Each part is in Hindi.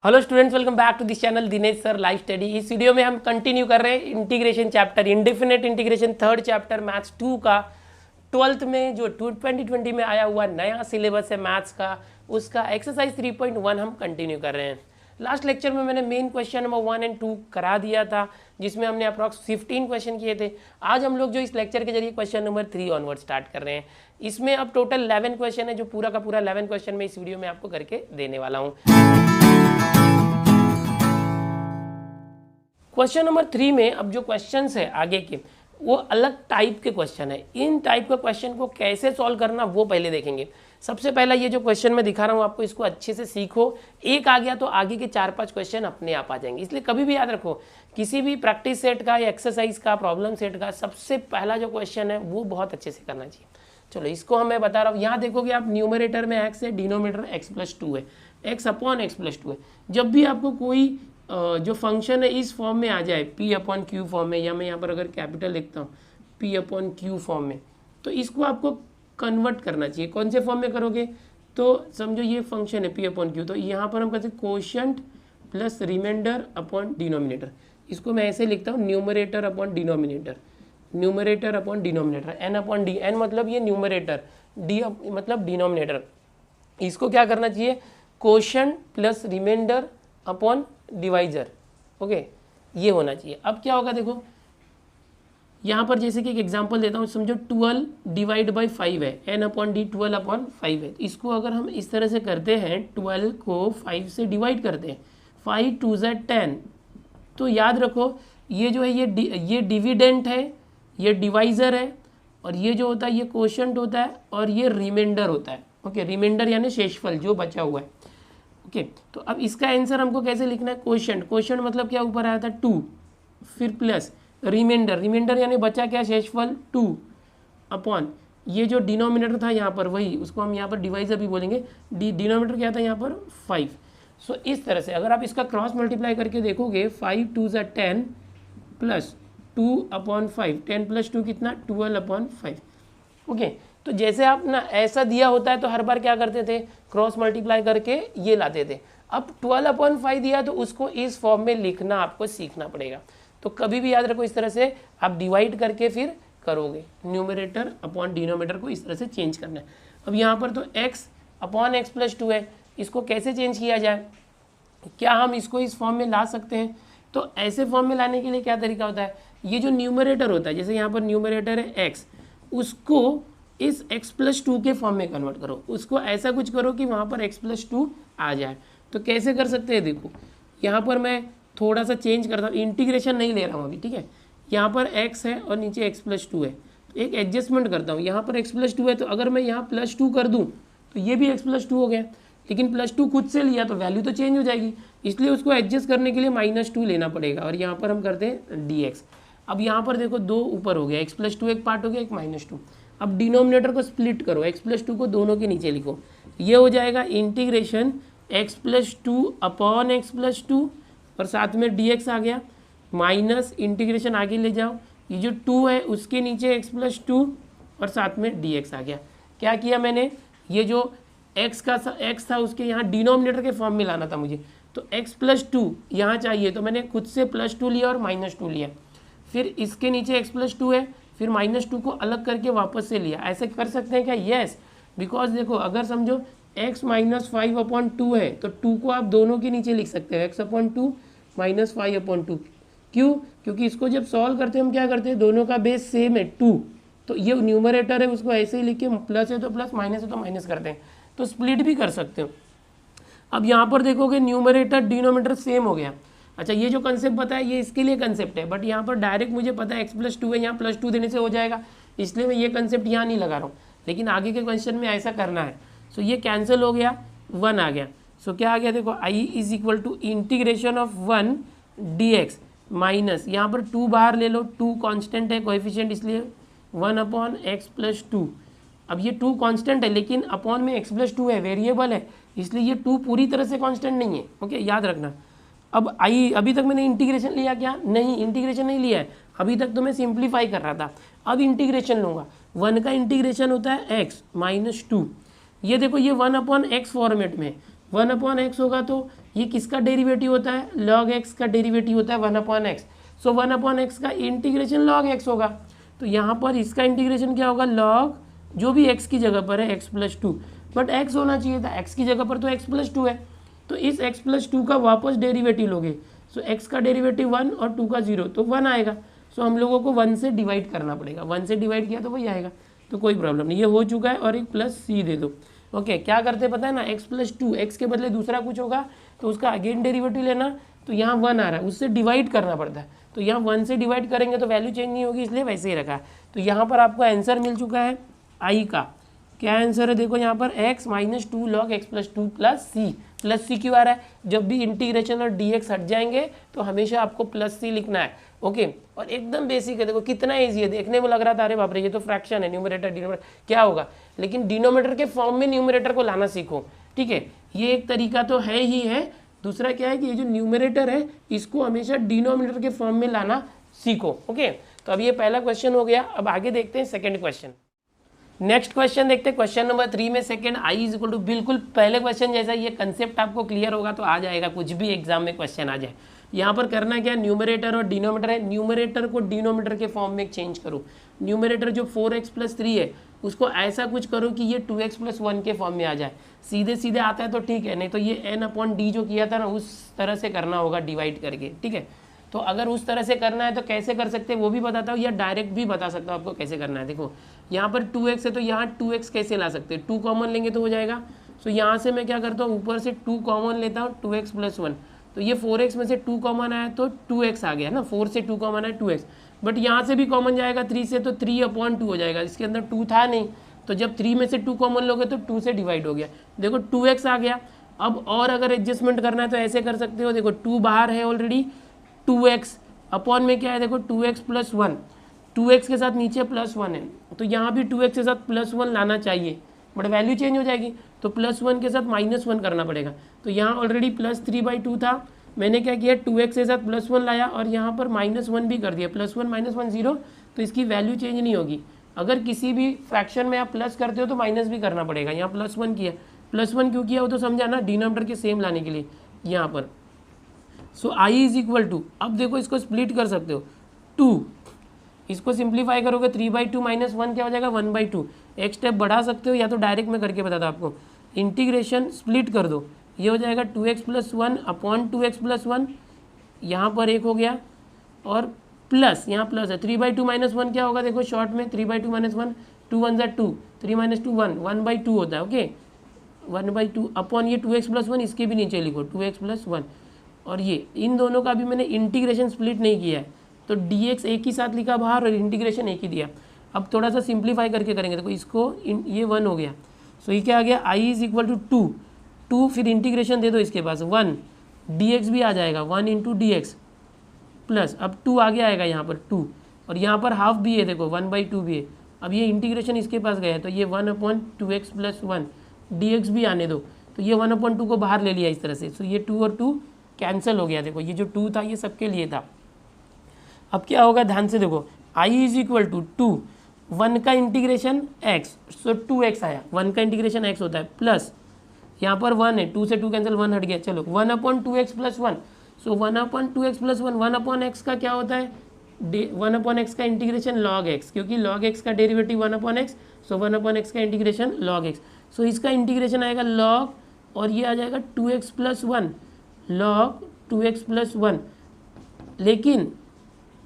Hello students, welcome back to this channel Dinesh sir live study. इस वीडियो में हम कंटिन्यू कर रहे हैं integration chapter, indefinite integration third chapter maths 2 का 12th में जो 2020 में आया हुआ नया सिलेबस है मैथ्स का, उसका एक्सरसाइज 3.1 हम कंटिन्यू कर रहे हैं। लास्ट लेक्चर में मैंने मेन क्वेश्चन नंबर 1 और 2 करा दिया था, जिसमें हमने अप्रॉक्स 15 क्वेश्चन किए थे। आज हम लोग जो इस लेक्चर के जरिए क्वेश्चन नंबर 3 ऑनवर्ड स्टार्ट कर रहे हैं। इसमें अब टोटल 11 क्वेश्चन है, जो पूरा का पूरा 11 क्वेश्चन मैं इस वीडियो में आपको करके देने वाला हूँ। क्वेश्चन नंबर 3 में अब जो क्वेश्चंस है आगे के, वो अलग टाइप के क्वेश्चन है। इन टाइप के क्वेश्चन को कैसे सॉल्व करना वो पहले देखेंगे। सबसे पहला ये जो क्वेश्चन मैं दिखा रहा हूँ आपको, इसको अच्छे से सीखो। एक आ गया तो आगे के 4-5 क्वेश्चन अपने आप आ जाएंगे। इसलिए कभी भी याद रखो, किसी भी प्रैक्टिस सेट का या एक्सरसाइज का प्रॉब्लम सेट का सबसे पहला जो क्वेश्चन है वो बहुत अच्छे से करना चाहिए। चलो इसको मैं बता रहा हूँ। यहाँ देखोगे आप, न्यूमरेटर में x है, डिनोमिनेटर x+2 है, x/x+2 है। जब भी आपको कोई जो फंक्शन है इस फॉर्म में आ जाए, p/q फॉर्म में, या मैं यहाँ पर अगर कैपिटल लिखता हूँ p/q फॉर्म में, तो इसको आपको कन्वर्ट करना चाहिए। कौन से फॉर्म में करोगे? तो समझो ये फंक्शन है p/q, तो यहाँ पर हम कहते हैं quotient plus remainder upon denominator. इसको मैं ऐसे लिखता हूँ, numerator upon denominator, numerator upon denominator, n/d। n मतलब ये न्यूमरेटर, d मतलब डिनोमिनेटर। इसको क्या करना चाहिए? Quotient plus remainder upon divisor. Okay, ये होना चाहिए। अब क्या होगा देखो, यहाँ पर जैसे कि एक एग्जांपल देता हूँ। समझो 12 डिवाइड बाई 5 है, n/d 12/5 है। इसको अगर हम इस तरह से करते हैं, 12 को 5 से डिवाइड करते हैं, 5 2 ज़ा 10, तो याद रखो ये जो है ये डिविडेंट है, ये डिवाइजर है, और ये जो होता है ये कोशेंट होता है, और ये रिमाइंडर होता है। ओके, रिमाइंडर यानी शेषफल जो बचा हुआ है। ओके, तो अब इसका आंसर हमको कैसे लिखना है? कोशेंट, कोशेंट मतलब क्या ऊपर आया था 2, फिर प्लस रिमाइंडर, रिमाइंडर यानी बचा क्या? शेषफल 2 अपॉन ये जो डिनोमिनेटर था यहाँ पर, वही उसको हम यहाँ पर डिवाइजर भी बोलेंगे। डिनोमिनेटर क्या था यहाँ पर? 5। सो इस तरह से अगर आप इसका क्रॉस मल्टीप्लाई करके देखोगे, 5 2 ज़ा 10 प्लस 2/5, 10 + 2 कितना? 12/5। ओके, तो जैसे आप ना ऐसा दिया होता है तो हर बार क्या करते थे? क्रॉस मल्टीप्लाई करके ये लाते थे। अब 12/5 दिया तो उसको इस फॉर्म में लिखना आपको सीखना पड़ेगा। तो कभी भी याद रखो, इस तरह से आप डिवाइड करके फिर करोगे। न्यूमरेटर अपॉन डिनोमिनेटर को इस तरह से चेंज करना है। अब यहाँ पर तो x/x+2 है, इसको कैसे चेंज किया जाए? क्या हम इसको इस फॉर्म में ला सकते हैं? तो ऐसे फॉर्म में लाने के लिए क्या तरीका होता है? ये जो न्यूमरेटर होता है, जैसे यहाँ पर न्यूमरेटर है x, उसको इस x+2 के फॉर्म में कन्वर्ट करो। उसको ऐसा कुछ करो कि वहाँ पर x+2 आ जाए। तो कैसे कर सकते हैं? देखो यहाँ पर मैं थोड़ा सा चेंज करता हूँ, इंटीग्रेशन नहीं ले रहा हूँ अभी, ठीक है। यहाँ पर x है और नीचे x+2 है, तो एक एडजस्टमेंट करता हूँ। यहाँ पर x+2 है, तो अगर मैं यहाँ +2 कर दूँ तो ये भी x+2 हो गया, लेकिन +2 खुद से लिया तो वैल्यू तो चेंज हो जाएगी, इसलिए उसको एडजस्ट करने के लिए -2 लेना पड़ेगा, और यहाँ पर हम करते हैं dx। अब यहाँ पर देखो 2 ऊपर हो गया, x+2 एक पार्ट हो गया, एक -2। अब डिनोमिनेटर को स्प्लिट करो, x+2 को दोनों के नीचे लिखो, ये हो जाएगा इंटीग्रेशन x+2 अपॉन x+2, और साथ में dx आ गया, माइनस इंटीग्रेशन आगे ले जाओ, ये जो 2 है उसके नीचे x+2 और साथ में dx आ गया। क्या किया मैंने? ये जो x था उसके यहाँ डिनोमिनेटर के फॉर्म में लाना था मुझे, तो x+2 यहाँ चाहिए, तो मैंने खुद से +2 लिया और -2 लिया, फिर इसके नीचे x+2 है, फिर -2 को अलग करके वापस से लिया। ऐसे कर सकते हैं क्या? यस, बिकॉज देखो अगर समझो x - 5/2 है, तो 2 को आप दोनों के नीचे लिख सकते हो, x/2 - 5/2। क्यों? क्योंकि इसको जब सॉल्व करते हैं हम क्या करते हैं, दोनों का बेस सेम है 2, तो ये न्यूमरेटर है, उसको ऐसे ही लिख के प्लस है तो प्लस, माइनस है तो माइनस करते हैं, तो स्प्लिट भी कर सकते हो। अब यहाँ पर देखोगे न्यूमरेटर डिनोमिनेटर सेम हो गया। अच्छा, ये जो कंसेप्ट बताया ये इसके लिए कंसेप्ट है, बट यहाँ पर डायरेक्ट मुझे पता है x+2 है, यहाँ +2 देने से हो जाएगा, इसलिए मैं ये कंसेप्ट यहाँ नहीं लगा रहा हूँ, लेकिन आगे के क्वेश्चन में ऐसा करना है। सो ये कैंसिल हो गया, 1 आ गया। सो क्या आ गया देखो, i = integration of 1 dx minus, यहाँ पर 2 बाहर ले लो, 2 कांस्टेंट है कोएफिशिएंट, इसलिए 1/x+2। अब ये 2 कांस्टेंट है, लेकिन अपॉन में x+2 है, वेरिएबल है, इसलिए ये 2 पूरी तरह से कांस्टेंट नहीं है। ओके, याद रखना। अब अभी तक मैंने इंटीग्रेशन लिया क्या? नहीं, इंटीग्रेशन नहीं लिया है, अभी तक तो मैं सिंप्लीफाई कर रहा था। अब इंटीग्रेशन लूँगा, 1 का इंटीग्रेशन होता है x - 2, ये देखो ये 1/x फॉर्मेट में, 1/x होगा तो ये किसका डेरिवेटिव होता है, log x का डेरिवेटिव होता है 1/x। सो 1/x का इंटीग्रेशन log x होगा। तो यहाँ पर इसका इंटीग्रेशन क्या होगा, log जो भी x की जगह पर है x+2, बट x होना चाहिए था, x की जगह पर तो x+2 है, तो इस x+2 का वापस डेरिवेटिव लोगे। सो x का डेरिवेटिव 1 और 2 का 0, तो 1 आएगा। सो हम लोगों को 1 से डिवाइड करना पड़ेगा, 1 से डिवाइड किया तो वही आएगा, तो कोई प्रॉब्लम नहीं, ये हो चुका है। और एक प्लस सी दे दो। ओके, क्या करते पता है ना, x+2, x के बदले दूसरा कुछ होगा तो उसका अगेन डेरिवेटिव लेना, तो यहाँ 1 आ रहा है, उससे डिवाइड करना पड़ता है, तो यहाँ 1 से डिवाइड करेंगे तो वैल्यू चेंज नहीं होगी, इसलिए वैसे ही रखा। तो यहाँ पर आपको आंसर मिल चुका है आई का। क्या आंसर है देखो यहाँ पर, x - 2 log x+2 प्लस सी क्यों आ रहा है, जब भी इंटीग्रेशन और dx हट जाएंगे तो हमेशा आपको प्लस सी लिखना है। ओके, और एकदम बेसिक है, देखो कितना ईजी है, देखने में लग रहा था अरे बाप रे ये तो फ्रैक्शन है, न्यूमरेटर डिनोमिनेटर क्या होगा, लेकिन डिनोमिनेटर के फॉर्म में न्यूमरेटर को लाना सीखो। ठीक है, ये एक तरीका तो है ही है। दूसरा क्या है कि ये जो न्यूमरेटर है इसको हमेशा डिनोमिनेटर के फॉर्म में लाना सीखो। ओके, तो अब ये पहला क्वेश्चन हो गया। अब आगे देखते हैं सेकंड क्वेश्चन। नेक्स्ट क्वेश्चन देखते हैं, क्वेश्चन नंबर 3 में second I is equal to, बिल्कुल पहले क्वेश्चन जैसा, ये कंसेप्ट आपको क्लियर होगा तो आ जाएगा, कुछ भी एग्जाम में क्वेश्चन आ जाए। यहाँ पर करना क्या, न्यूमरेटर और डिनोमिनेटर है, न्यूमरेटर को डिनोमिनेटर के फॉर्म में चेंज करो। न्यूमरेटर जो 4x + 3 है उसको ऐसा कुछ करो कि ये 2x + 1 के फॉर्म में आ जाए। सीधे सीधे आता है तो ठीक है, नहीं तो ये n/d जो किया था ना उस तरह से करना होगा डिवाइड करके। ठीक है, तो अगर उस तरह से करना है तो कैसे कर सकते हैं वो भी बताता हूँ, या डायरेक्ट भी बता सकता हूँ आपको कैसे करना है। देखो यहाँ पर 2x है तो यहाँ 2x कैसे ला सकते हैं, 2 कॉमन लेंगे तो हो जाएगा। सो यहाँ से मैं क्या करता हूँ, ऊपर से 2 कॉमन लेता हूँ, 2x + 1, तो ये 4x में से 2 कॉमन आया तो 2x आ गया ना, 4 से 2 कॉमन आया 2x, बट यहाँ से भी कॉमन जाएगा 3 से, तो 3/2 हो जाएगा, इसके अंदर 2 था नहीं, तो जब 3 में से 2 कॉमन लोगे तो 2 से डिवाइड हो गया, देखो 2x आ गया। अब और अगर एडजस्टमेंट करना है तो ऐसे कर सकते हो, देखो 2 बाहर है ऑलरेडी, 2x अपॉन में क्या है, देखो 2x + 1, 2x के साथ नीचे +1 है, तो यहाँ भी 2x के साथ +1 लाना चाहिए, बट वैल्यू चेंज हो जाएगी, तो +1 के साथ -1 करना पड़ेगा। तो यहाँ ऑलरेडी +3/2 था, मैंने क्या किया 2x के साथ +1 लाया और यहाँ पर -1 भी कर दिया, +1 - 1 0, तो इसकी वैल्यू चेंज नहीं होगी। अगर किसी भी फ्रैक्शन में आप प्लस करते हो तो माइनस भी करना पड़ेगा। यहाँ +1 किया, +1 क्यों किया वो तो समझा ना, डिनोमिनेटर के सेम लाने के लिए यहाँ पर। सो आई इज इक्वल टू, अब देखो इसको स्प्लिट कर सकते हो, 2, इसको सिंप्लीफाई करोगे 3/2 - 1 क्या हो जाएगा 1/2। एक स्टेप बढ़ा सकते हो या तो डायरेक्ट में करके बताता आपको, इंटीग्रेशन स्प्लिट कर दो, ये हो जाएगा 2x + 1 अपॉन 2x + 1, यहाँ पर 1 हो गया, और प्लस यहाँ प्लस है 3/2 - 1 क्या होगा, देखो शॉर्ट में 3/2 - 1, 2 1 = 2, 3 - 2 1, 1/2 होता है। ओके, 1/2 अपॉन ये 2x + 1, इसके भी नीचे लिखो 2x + 1, और ये इन दोनों का भी मैंने इंटीग्रेशन स्प्लिट नहीं किया है, तो dx एक ही साथ लिखा बाहर और इंटीग्रेशन एक ही दिया। अब थोड़ा सा सिंप्लीफाई करके करेंगे, देखो इसको ये 1 हो गया, सो ये क्या आ गया, i इज इक्वल टू 2, फिर इंटीग्रेशन दे दो इसके पास 1, dx भी आ जाएगा 1 × dx प्लस, अब 2 आगे आएगा यहाँ पर 2, और यहाँ पर हाफ भी है, देखो 1/2 भी है। अब ये इंटीग्रेशन इसके पास गया है तो ये 1/2x + 1, dx भी आने दो, तो ये 1/2 को बाहर ले लिया इस तरह से, तो ये 2 और 2 कैंसिल हो गया। देखो ये जो 2 था ये सबके लिए था। अब क्या होगा ध्यान से देखो, i इज इक्वल टू 2, 1 का इंटीग्रेशन x, सो 2x आया, 1 का इंटीग्रेशन x होता है, प्लस यहाँ पर 1 है, 2 से 2 कैंसिल, 1 हट गया, चलो 1/2x + 1, सो 1/2x + 1, 1/x का क्या होता है, 1/x का इंटीग्रेशन log x, क्योंकि log x का डेरिवेटिव 1/x, सो 1/x का इंटीग्रेशन log x, सो इसका इंटीग्रेशन आएगा log, और ये आ जाएगा 2x + 1 log 2x + 1, लेकिन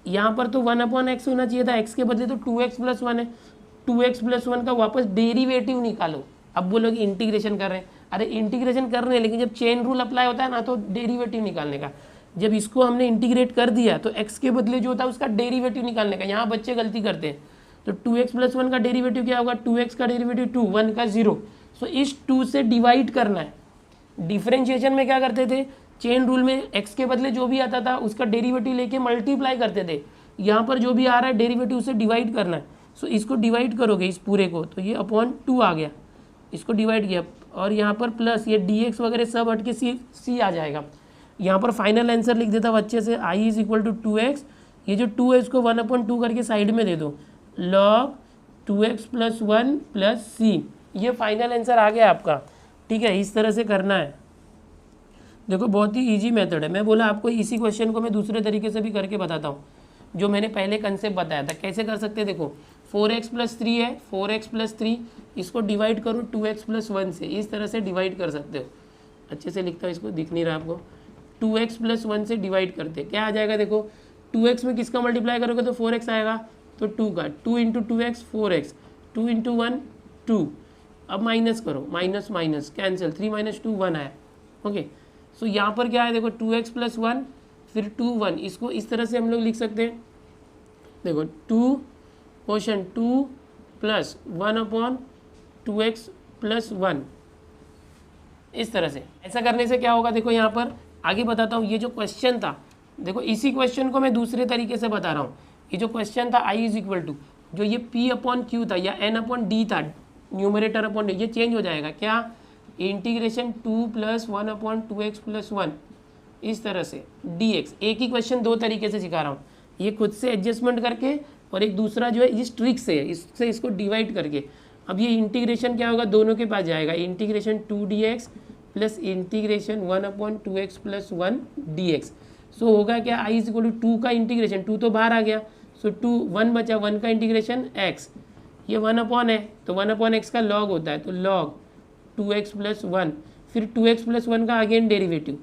यहाँ पर तो 1/x होना चाहिए था, x के बदले तो 2x + 1 है, 2x + 1 का वापस डेरिवेटिव निकालो। अब बोलोगे इंटीग्रेशन कर रहे हैं, अरे इंटीग्रेशन कर रहे हैं लेकिन जब चेन रूल अप्लाई होता है ना तो डेरिवेटिव निकालने का, जब इसको हमने इंटीग्रेट कर दिया तो x के बदले जो होता है उसका डेरिवेटिव निकालने का, यहाँ बच्चे गलती करते हैं। तो 2x + 1 का डेरिवेटिव क्या होगा, 2x का डेरिवेटिव 2, 1 का 0, सो इस 2 से डिवाइड करना है। डिफरेंशिएशन में क्या करते थे, चेन रूल में x के बदले जो भी आता था उसका डेरिवेटिव लेके मल्टीप्लाई करते थे, यहाँ पर जो भी आ रहा है डेरिवेटिव से डिवाइड करना है। सो इसको डिवाइड करोगे इस पूरे को, तो ये अपॉन 2 आ गया, इसको डिवाइड किया, और यहाँ पर प्लस ये dx वगैरह सब हट के c आ जाएगा। यहाँ पर फाइनल आंसर लिख देता हूँ अच्छे से, i is equal to 2x, ये जो 2 है इसको 1/2 करके साइड में दे दो, log 2x + 1 + c, ये फाइनल आंसर आ गया आपका। ठीक है, इस तरह से करना है। देखो बहुत ही इजी मेथड है। मैं बोला आपको इसी क्वेश्चन को मैं दूसरे तरीके से भी करके बताता हूँ, जो मैंने पहले कंसेप्ट बताया था कैसे कर सकते हैं। देखो 4x + 3 है, 4x + 3 इसको डिवाइड करो 2x + 1 से, इस तरह से डिवाइड कर सकते हो। अच्छे से लिखता हूँ, इसको दिख नहीं रहा आपको। 2x + 1 से डिवाइड करते क्या आ जाएगा, देखो 2x में किसका मल्टीप्लाई करोगे तो 4x आएगा, तो 2 का 2 × 2x 4x, 2 × 1 2। अब माइनस करो, माइनस माइनस कैंसिल, 3 - 2 1 आया। ओके, सो यहाँ पर क्या है, देखो 2x + 1 फिर 2 1, इसको इस तरह से हम लोग लिख सकते हैं। देखो 2 क्वेश्चन 2 + 1/2x + 1, इस तरह से। ऐसा करने से क्या होगा, देखो यहाँ पर आगे बताता हूँ। ये जो क्वेश्चन था, देखो इसी क्वेश्चन को मैं दूसरे तरीके से बता रहा हूँ। ये जो क्वेश्चन था I = जो ये P/Q था या N/D था, न्यूमरेटर अपॉन डी, ये चेंज हो जाएगा क्या, इंटीग्रेशन 2 + 1/2x + 1, इस तरह से dx। एक ही क्वेश्चन दो तरीके से सिखा रहा हूँ, ये खुद से एडजस्टमेंट करके और एक दूसरा जो है इस ट्रिक से, इससे इसको डिवाइड करके। अब ये इंटीग्रेशन क्या होगा, दोनों के पास जाएगा, integration 2dx + integration 1/2x + 1 dx। सो होगा क्या, I = 2 का इंटीग्रेशन, 2 तो बाहर आ गया, सो 2 1 बचा, 1 का इंटीग्रेशन x, ये 1/, है तो 1/x का लॉग होता है, तो log 2x + 1, फिर 2x + 1 का अगेन डेरिवेटिव,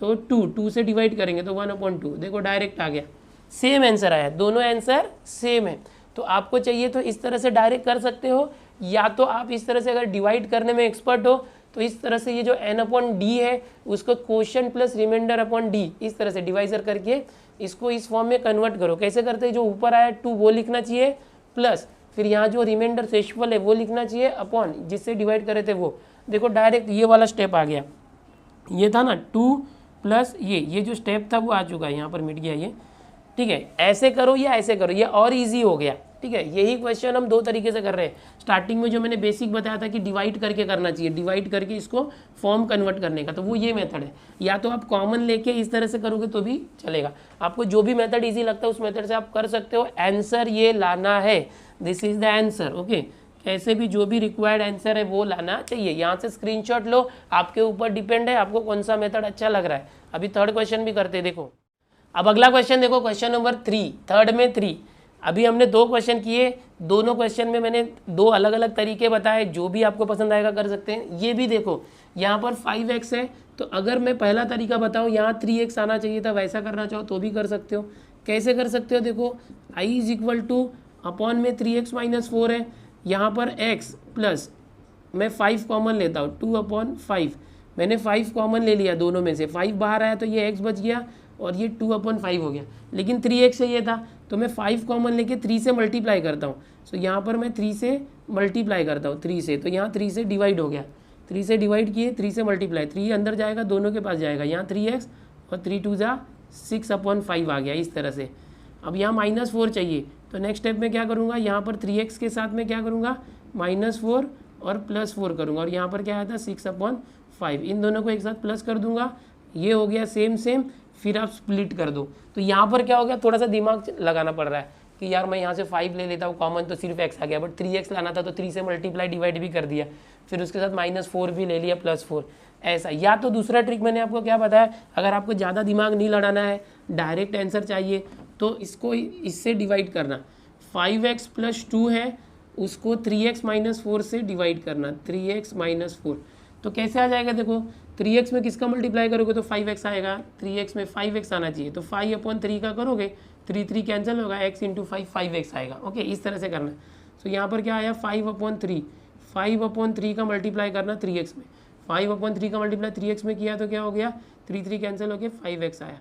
तो 2 से डिवाइड करेंगे तो 1/2। देखो डायरेक्ट आ गया, सेम आंसर आया, दोनों आंसर सेम है। तो आपको चाहिए तो इस तरह से डायरेक्ट कर सकते हो, या तो आप इस तरह से अगर डिवाइड करने में एक्सपर्ट हो तो इस तरह से ये जो n/d है उसको क्वोशंट + रिमाइंडर अपॉन d, इस तरह से डिवाइजर करके इसको इस फॉर्म में कन्वर्ट करो। कैसे करते हैं, जो ऊपर आया 2 वो लिखना चाहिए, प्लस फिर यहाँ जो रिमाइंडर शेषफल है वो लिखना चाहिए अपॉन जिससे डिवाइड करे थे वो। देखो डायरेक्ट ये वाला स्टेप आ गया, ये था ना 2 + ये जो स्टेप था वो आ चुका है, यहाँ पर मिट गया ये। ठीक है, ऐसे करो या ऐसे करो, ये और इजी हो गया। ठीक है, यही क्वेश्चन हम दो तरीके से कर रहे हैं। स्टार्टिंग में जो मैंने बेसिक बताया था कि डिवाइड करके करना चाहिए, डिवाइड करके इसको फॉर्म कन्वर्ट करने का, तो वो ये मेथड है। या तो आप कॉमन लेके इस तरह से करोगे तो भी चलेगा, आपको जो भी मेथड इजी लगता है उस मेथड से आप कर सकते हो। आंसर ये लाना है, this is the answer. Okay, कैसे भी जो भी रिक्वायर्ड आंसर है वो लाना चाहिए। यहाँ से स्क्रीनशॉट लो, आपके ऊपर डिपेंड है आपको कौन सा मेथड अच्छा लग रहा है। अभी थर्ड क्वेश्चन भी करते हैं। देखो अब अगला क्वेश्चन देखो, क्वेश्चन नंबर 3, थर्ड में 3। अभी हमने 2 क्वेश्चन किए, दोनों क्वेश्चन में मैंने 2 अलग अलग तरीके बताए, जो भी आपको पसंद आएगा कर सकते हैं। ये भी देखो यहाँ पर 5x है, तो अगर मैं पहला तरीका बताऊँ, यहाँ 3x आना चाहिए था, वैसा करना चाहो तो भी कर सकते हो। कैसे कर सकते हो, देखो I = अपॉन में 3x - 4 है, यहाँ पर x प्लस मैं 5 कॉमन लेता हूँ, 2/5। मैंने 5 कॉमन ले लिया, दोनों में से 5 बाहर आया तो ये x बच गया और ये 2/5 हो गया, लेकिन 3x चाहिए था तो मैं 5 कॉमन लेके 3 से मल्टीप्लाई करता हूँ। सो यहाँ पर मैं 3 से मल्टीप्लाई करता हूँ, 3 से, तो यहाँ 3 से डिवाइड हो गया, 3 से डिवाइड किए, 3 से मल्टीप्लाई, 3 अंदर जाएगा, दोनों के पास जाएगा, यहाँ 3x और 3 2 जा 6/5 आ गया, इस तरह से। अब यहाँ -4 चाहिए, तो नेक्स्ट स्टेप में क्या करूँगा, यहाँ पर 3x के साथ में क्या करूँगा, -4 और +4 करूँगा, और यहाँ पर क्या आया था 6/5, इन दोनों को एक साथ प्लस कर दूंगा, ये हो गया सेम सेम, फिर आप स्प्लिट कर दो। तो यहाँ पर क्या हो गया, थोड़ा सा दिमाग लगाना पड़ रहा है कि यार मैं यहाँ से 5 ले लेता हूँ कॉमन तो सिर्फ x आ गया, बट 3x लाना था तो 3 से मल्टीप्लाई डिवाइड भी कर दिया, फिर उसके साथ -4 भी ले लिया, +4, ऐसा। या तो दूसरा ट्रिक मैंने आपको क्या बताया, अगर आपको ज़्यादा दिमाग नहीं लड़ाना है, डायरेक्ट आंसर चाहिए, तो इसको इससे डिवाइड करना। 5x + 2 है, उसको 3x - 4 से डिवाइड करना, 3x - 4। तो कैसे आ जाएगा, देखो 3x में किसका मल्टीप्लाई करोगे तो 5x आएगा, 3x में 5x आना चाहिए, तो 5/3 का करोगे, 3 3 कैंसिल होगा, x × 5 5x आएगा। ओके, इस तरह से करना। तो यहाँ पर क्या आया 5/3, 5/3 का मल्टीप्लाई करना 3x में, 5/3 का मल्टीप्लाई 3x में किया तो क्या हो गया, 3 3 कैंसिल हो गया, 5x आया।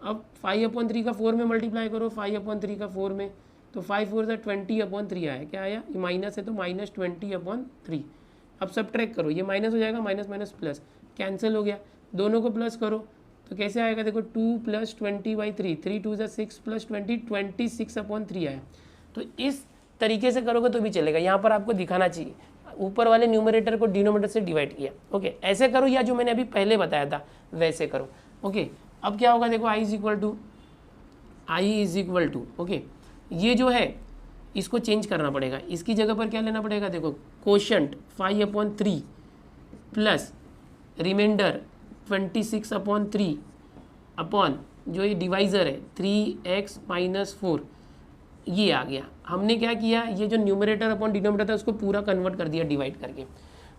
अब 5/3 का 4 में मल्टीप्लाई करो, 5/3 का 4 में, तो 5 4 से 20/3 आया, क्या आया, ये माइनस है तो -20/3। अब सब ट्रैक करो, ये माइनस हो जाएगा, माइनस माइनस प्लस कैंसिल हो गया, दोनों को प्लस करो तो कैसे आएगा, देखो 2 + 20/3, 3 2 = 6 + 20 26/3 आया। तो इस तरीके से करोगे तो भी चलेगा, यहाँ पर आपको दिखाना चाहिए, ऊपर वाले न्यूमरेटर को डिनोमिनेटर से डिवाइड किया। ओके, ऐसे करो, या जो मैंने अभी पहले बताया था वैसे करो। ओके, अब क्या होगा, देखो I = ओके, ये जो है इसको चेंज करना पड़ेगा, इसकी जगह पर क्या लेना पड़ेगा, देखो क्वोशंट 5/3 प्लस रिमाइंडर 26/3 अपॉन जो ये डिवाइज़र है 3x - 4, ये आ गया। हमने क्या किया, ये जो न्यूमरेटर अपॉन डिनोमिनेटर था उसको पूरा कन्वर्ट कर दिया डिवाइड करके।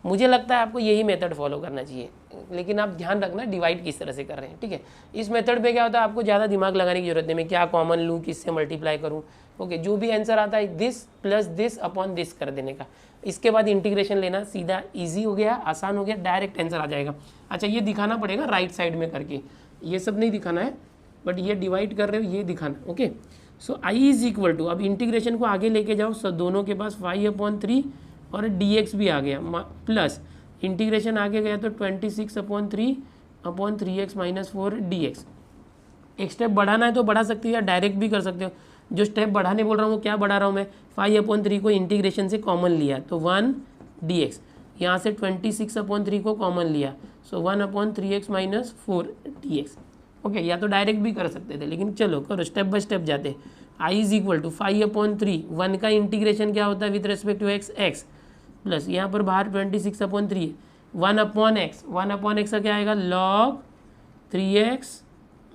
मुझे लगता है आपको यही मेथड फॉलो करना चाहिए, लेकिन आप ध्यान रखना डिवाइड किस तरह से कर रहे हैं, ठीक है। इस मेथड पे क्या होता है, आपको ज़्यादा दिमाग लगाने की जरूरत नहीं, मैं क्या कॉमन लूँ, किससे मल्टीप्लाई करूँ, ओके। जो भी आंसर आता है this plus this upon this कर देने का, इसके बाद इंटीग्रेशन लेना, सीधा ईजी हो गया, आसान हो गया, डायरेक्ट आंसर आ जाएगा। अच्छा, ये दिखाना पड़ेगा राइट साइड में करके, ये सब नहीं दिखाना है, बट ये डिवाइड कर रहे हो ये दिखाना, okay. So I is equal to, अब इंटीग्रेशन को आगे लेके जाओ, सो दोनों के पास 5/3 और dx भी आ गया, प्लस इंटीग्रेशन आगे गया तो 26/3 अपॉन 3x - 4 dx। एक स्टेप बढ़ाना है तो बढ़ा सकते हो या डायरेक्ट भी कर सकते हो। जो स्टेप बढ़ाने बोल रहा हूँ वो क्या बढ़ा रहा हूँ मैं, 5/3 को इंटीग्रेशन से कॉमन लिया तो 1 dx, यहाँ से 26/3 को कॉमन लिया, सो 1/3x - 4 dx, ओके। या तो डायरेक्ट भी कर सकते थे, लेकिन चलो करो स्टेप बाय स्टेप जाते। आई इज इक्वल टू 5/3, 1 का इंटीग्रेशन क्या होता है with respect to x, plus यहाँ पर बाहर 26/3 है, 1/x का क्या आएगा, log 3x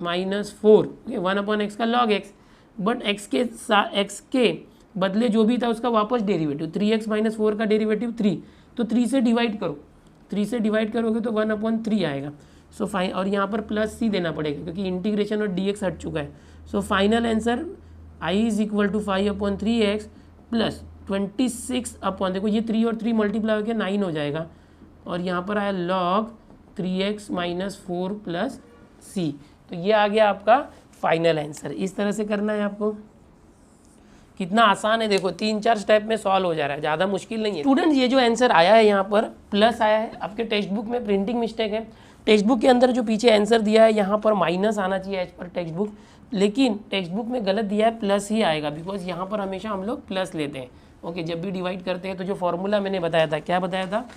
- 4, 1/x का log x, बट x के बदले जो भी था उसका वापस डेरिवेटिव, 3x - 4 का डेरिवेटिव 3, तो 3 से डिवाइड करो, 3 से डिवाइड करोगे तो 1/3 आएगा। सो फाइन, और यहाँ पर प्लस सी देना पड़ेगा क्योंकि इंटीग्रेशन और dx हट चुका है। So final answer I is equal to 5/3x plus 26 upon, देखो ये 3 और 3 मल्टीप्लाई होकर 9 हो जाएगा, और यहाँ पर आया log 3x - 4 प्लस सी, तो ये आ गया आपका फाइनल आंसर। इस तरह से करना है आपको, कितना आसान है, देखो 3-4 स्टेप में सॉल्व हो जा रहा है, ज़्यादा मुश्किल नहीं है। स्टूडेंट्स, ये जो आंसर आया है यहाँ पर प्लस आया है, आपके टेक्स्ट बुक में प्रिंटिंग मिस्टेक है, टेक्स्ट बुक के अंदर जो पीछे आंसर दिया है यहाँ पर माइनस आना चाहिए एज पर टेक्स्ट बुक, लेकिन टेक्स्ट बुक में गलत दिया है, प्लस ही आएगा, बिकॉज यहाँ पर हमेशा हम लोग प्लस लेते हैं, ओके। जब भी डिवाइड करते हैं तो जो फॉर्मूला मैंने बताया था, क्या बताया था,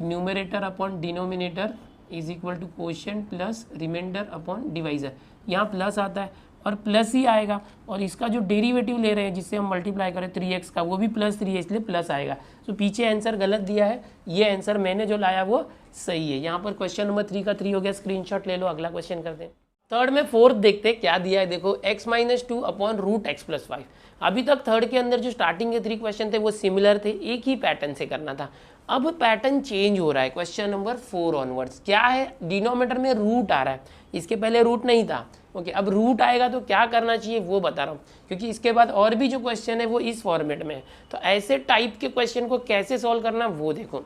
numerator upon denominator is equal to quotient plus remainder upon divisor, यहाँ प्लस आता है और प्लस ही आएगा, और इसका जो डेरिवेटिव ले रहे हैं जिससे हम मल्टीप्लाई करें 3x का, वो भी +3 है, इसलिए प्लस आएगा। तो पीछे आंसर गलत दिया है, ये आंसर मैंने जो लाया वो सही है। यहाँ पर क्वेश्चन नंबर 3 का 3 हो गया, स्क्रीनशॉट ले लो, अगला क्वेश्चन करते हैं। थर्ड में फोर्थ देखते हैं क्या दिया है, देखो x - 2 अपॉन √x+5। अभी तक थर्ड के अंदर जो स्टार्टिंग के 3 क्वेश्चन थे वो सिमिलर थे, एक ही पैटर्न से करना था। अब पैटर्न चेंज हो रहा है क्वेश्चन नंबर 4 ऑनवर्ड्स। क्या है, डिनोमिनेटर में रूट आ रहा है, इसके पहले रूट नहीं था, ओके। अब रूट आएगा तो क्या करना चाहिए वो बता रहा हूँ, क्योंकि इसके बाद और भी जो क्वेश्चन है वो इस फॉर्मेट में है। तो ऐसे टाइप के क्वेश्चन को कैसे सॉल्व करना वो देखो।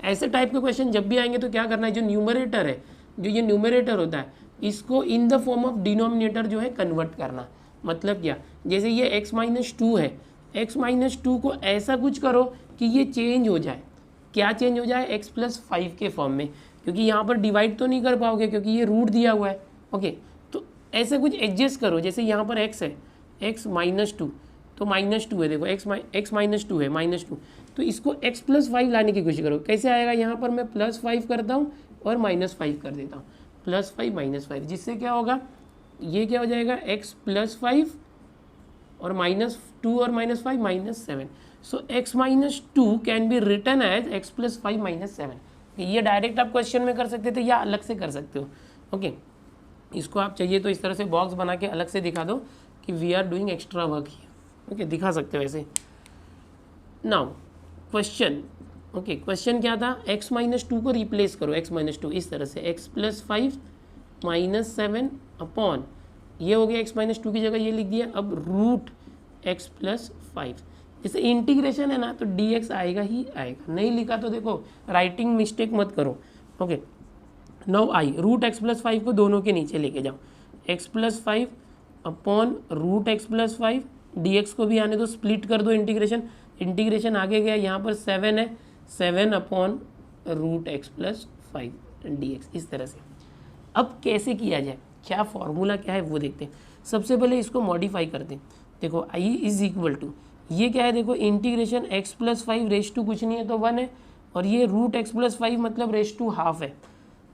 ऐसे टाइप के क्वेश्चन जब भी आएंगे तो क्या करना है, जो न्यूमरेटर है, जो ये न्यूमरेटर होता है, इसको in the form of denominator जो है कन्वर्ट करना। मतलब क्या, जैसे ये x - 2 है, x - 2 को ऐसा कुछ करो कि ये चेंज हो जाए, क्या चेंज हो जाए, x+5 के फॉर्म में, क्योंकि यहाँ पर डिवाइड तो नहीं कर पाओगे क्योंकि ये रूट दिया हुआ है, ओके। तो ऐसा कुछ एडजस्ट करो, जैसे यहाँ पर x है, x - 2 तो -2 है, देखो x - 2 है, -2, तो इसको x+5 लाने की कोशिश करो। कैसे आएगा, यहाँ पर मैं +5 करता हूँ और -5 कर देता हूँ, +5 - 5, जिससे क्या होगा, ये क्या हो जाएगा, x+5 और -2 और -5 -7। So x - 2 can be written as x+5 - 7। ये डायरेक्ट आप क्वेश्चन में कर सकते थे या अलग से कर सकते हो, ओके। इसको आप चाहिए तो इस तरह से बॉक्स बना के अलग से दिखा दो कि we are doing extra work here, okay, दिखा सकते हो ऐसे। नाउ क्वेश्चन, ओके, क्वेश्चन क्या था, x - 2 को रिप्लेस करो, x - 2 इस तरह से, x+5 -7 अपॉन, ये हो गया x - 2 की जगह ये लिख दिया, अब √x+5। जैसे इंटीग्रेशन है ना तो dx आएगा ही आएगा, नहीं लिखा तो देखो राइटिंग मिस्टेक मत करो, ओके। नाउ आई √x+5 को दोनों के नीचे लेके जाओ, x+5 अपॉन √x+5, dx को भी आने दो, स्प्लिट कर दो, इंटीग्रेशन आगे गया, यहाँ पर 7 है, 7 अपॉन √x+5 dx, इस तरह से। अब कैसे किया जाए, क्या फॉर्मूला क्या है वो देखते हैं। सबसे पहले इसको मॉडिफाई करते हैं, देखो आई इज इक्वल टू, ये क्या है, देखो इंटीग्रेशन x+5 रेस टू कुछ नहीं है तो 1 है, और ये √x+5 मतलब रेस टू हाफ है,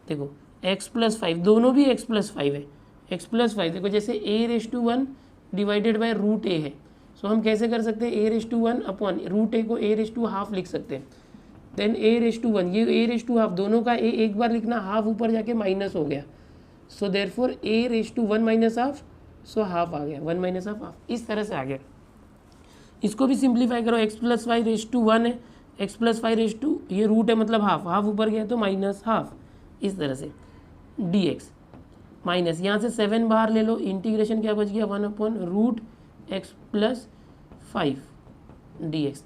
देखो x+5 दोनों भी x+5 है, x+5 देखो जैसे a⁻1 डिवाइडेड बाय √a है। सो हम कैसे कर सकते हैं, a⁻1 अपॉन √a को a⁻½ लिख सकते हैं, then A raise to one, ये ए रेस टू हाफ, दोनों का ए एक बार लिखना, हाफ ऊपर जाके माइनस हो गया, so therefore a raise to one minus half, so half आ गया, वन माइनस हाफ हाफ, इस तरह से आ गया। इसको भी सिंप्लीफाई करो, x plus y raise to one है, x plus five raise to, ये रूट है मतलब हाफ, हाफ ऊपर गया तो माइनस हाफ, इस तरह से डी एक्स माइनस, यहाँ से 7 बाहर ले लो, इंटीग्रेशन क्या बच गया, 1/√x+5 dx।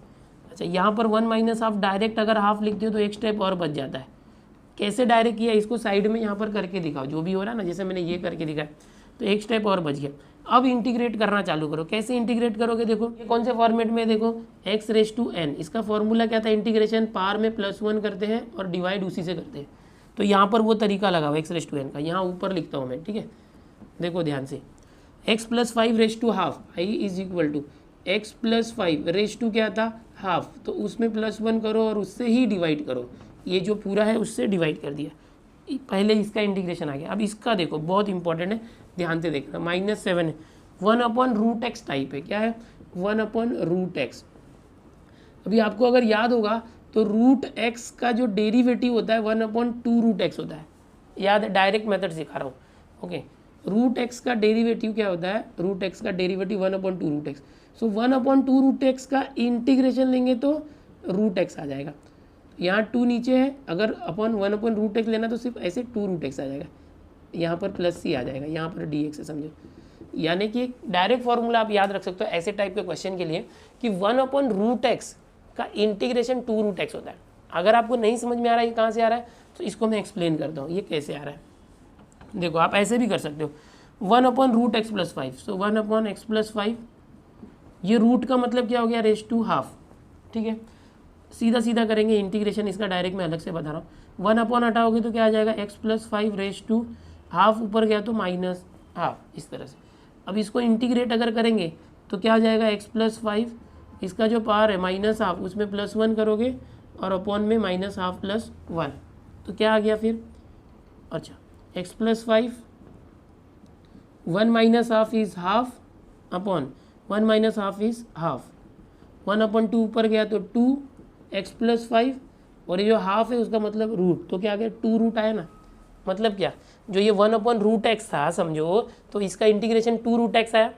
अच्छा यहाँ पर 1 माइनस हाफ, डायरेक्ट अगर हाफ लिखते हो तो एक स्टेप और बच जाता है। कैसे डायरेक्ट किया, इसको साइड में यहाँ पर करके दिखाओ, जो भी हो रहा है ना, जैसे मैंने ये करके दिखाया तो एक स्टेप और बच गया। अब इंटीग्रेट करना चालू करो, कैसे इंटीग्रेट करोगे, देखो ये कौन से फॉर्मेट में, देखो x⁻n, इसका फॉर्मूला क्या था, इंटीग्रेशन पावर में +1 करते हैं और डिवाइड उसी से करते हैं, तो यहाँ पर वो तरीका लगा हुआ x⁻n का, यहाँ ऊपर लिखता हूँ मैं, ठीक है, देखो ध्यान से, x+5 I is equal to x+5 क्या था, हाफ, तो उसमें +1 करो और उससे ही डिवाइड करो, ये जो पूरा है उससे डिवाइड कर दिया, पहले इसका इंटीग्रेशन आ गया। अब इसका देखो बहुत इंपॉर्टेंट है, ध्यान से देखना, -7 है, 1/√x टाइप है, क्या है, 1/√x। अभी आपको अगर याद होगा तो √x का जो डेरिवेटिव होता है 1/2√x होता है, याद है, डायरेक्ट मेथड सिखा रहा हूँ, ओके। √x का डेरिवेटिव क्या होता है, √x का डेरिवेटिव 1/2√x, सो 1/2√x का इंटीग्रेशन लेंगे तो √x आ जाएगा, यहाँ 2 नीचे है, अगर अपन 1/√x लेना तो सिर्फ ऐसे 2√x आ जाएगा, यहाँ पर +c आ जाएगा, यहाँ पर dx है, समझो। यानी कि डायरेक्ट फॉर्मूला आप याद रख सकते हो ऐसे टाइप के क्वेश्चन के लिए कि 1/√x का इंटीग्रेशन 2√x होता है। अगर आपको नहीं समझ में आ रहा है ये कहाँ से आ रहा है, तो इसको मैं एक्सप्लेन करता हूँ ये कैसे आ रहा है। देखो आप ऐसे भी कर सकते हो, 1/√x+5, सो 1/x+5, ये रूट का मतलब क्या हो गया, रेस टू हाफ, ठीक है, सीधा सीधा करेंगे इंटीग्रेशन, इसका डायरेक्ट मैं अलग से बता रहा हूँ, 1 हटाओगे तो क्या आ जाएगा, x+5 रेस टू हाफ, ऊपर गया तो माइनस हाफ, इस तरह से। अब इसको इंटीग्रेट अगर करेंगे तो क्या आ जाएगा, x+5, इसका जो पावर है माइनस हाफ, उसमें +1 करोगे और अपॉन में -हाफ +1, तो क्या आ गया फिर, अच्छा x+5, 1 minus half is half, upon 1 minus half is half, 1/2 ऊपर गया तो 2x+5, और ये जो हाफ है उसका मतलब रूट, तो क्या आ गया, 2 रूट आया ना, मतलब क्या, जो ये 1/√x था समझो, तो इसका इंटीग्रेशन 2√x आया,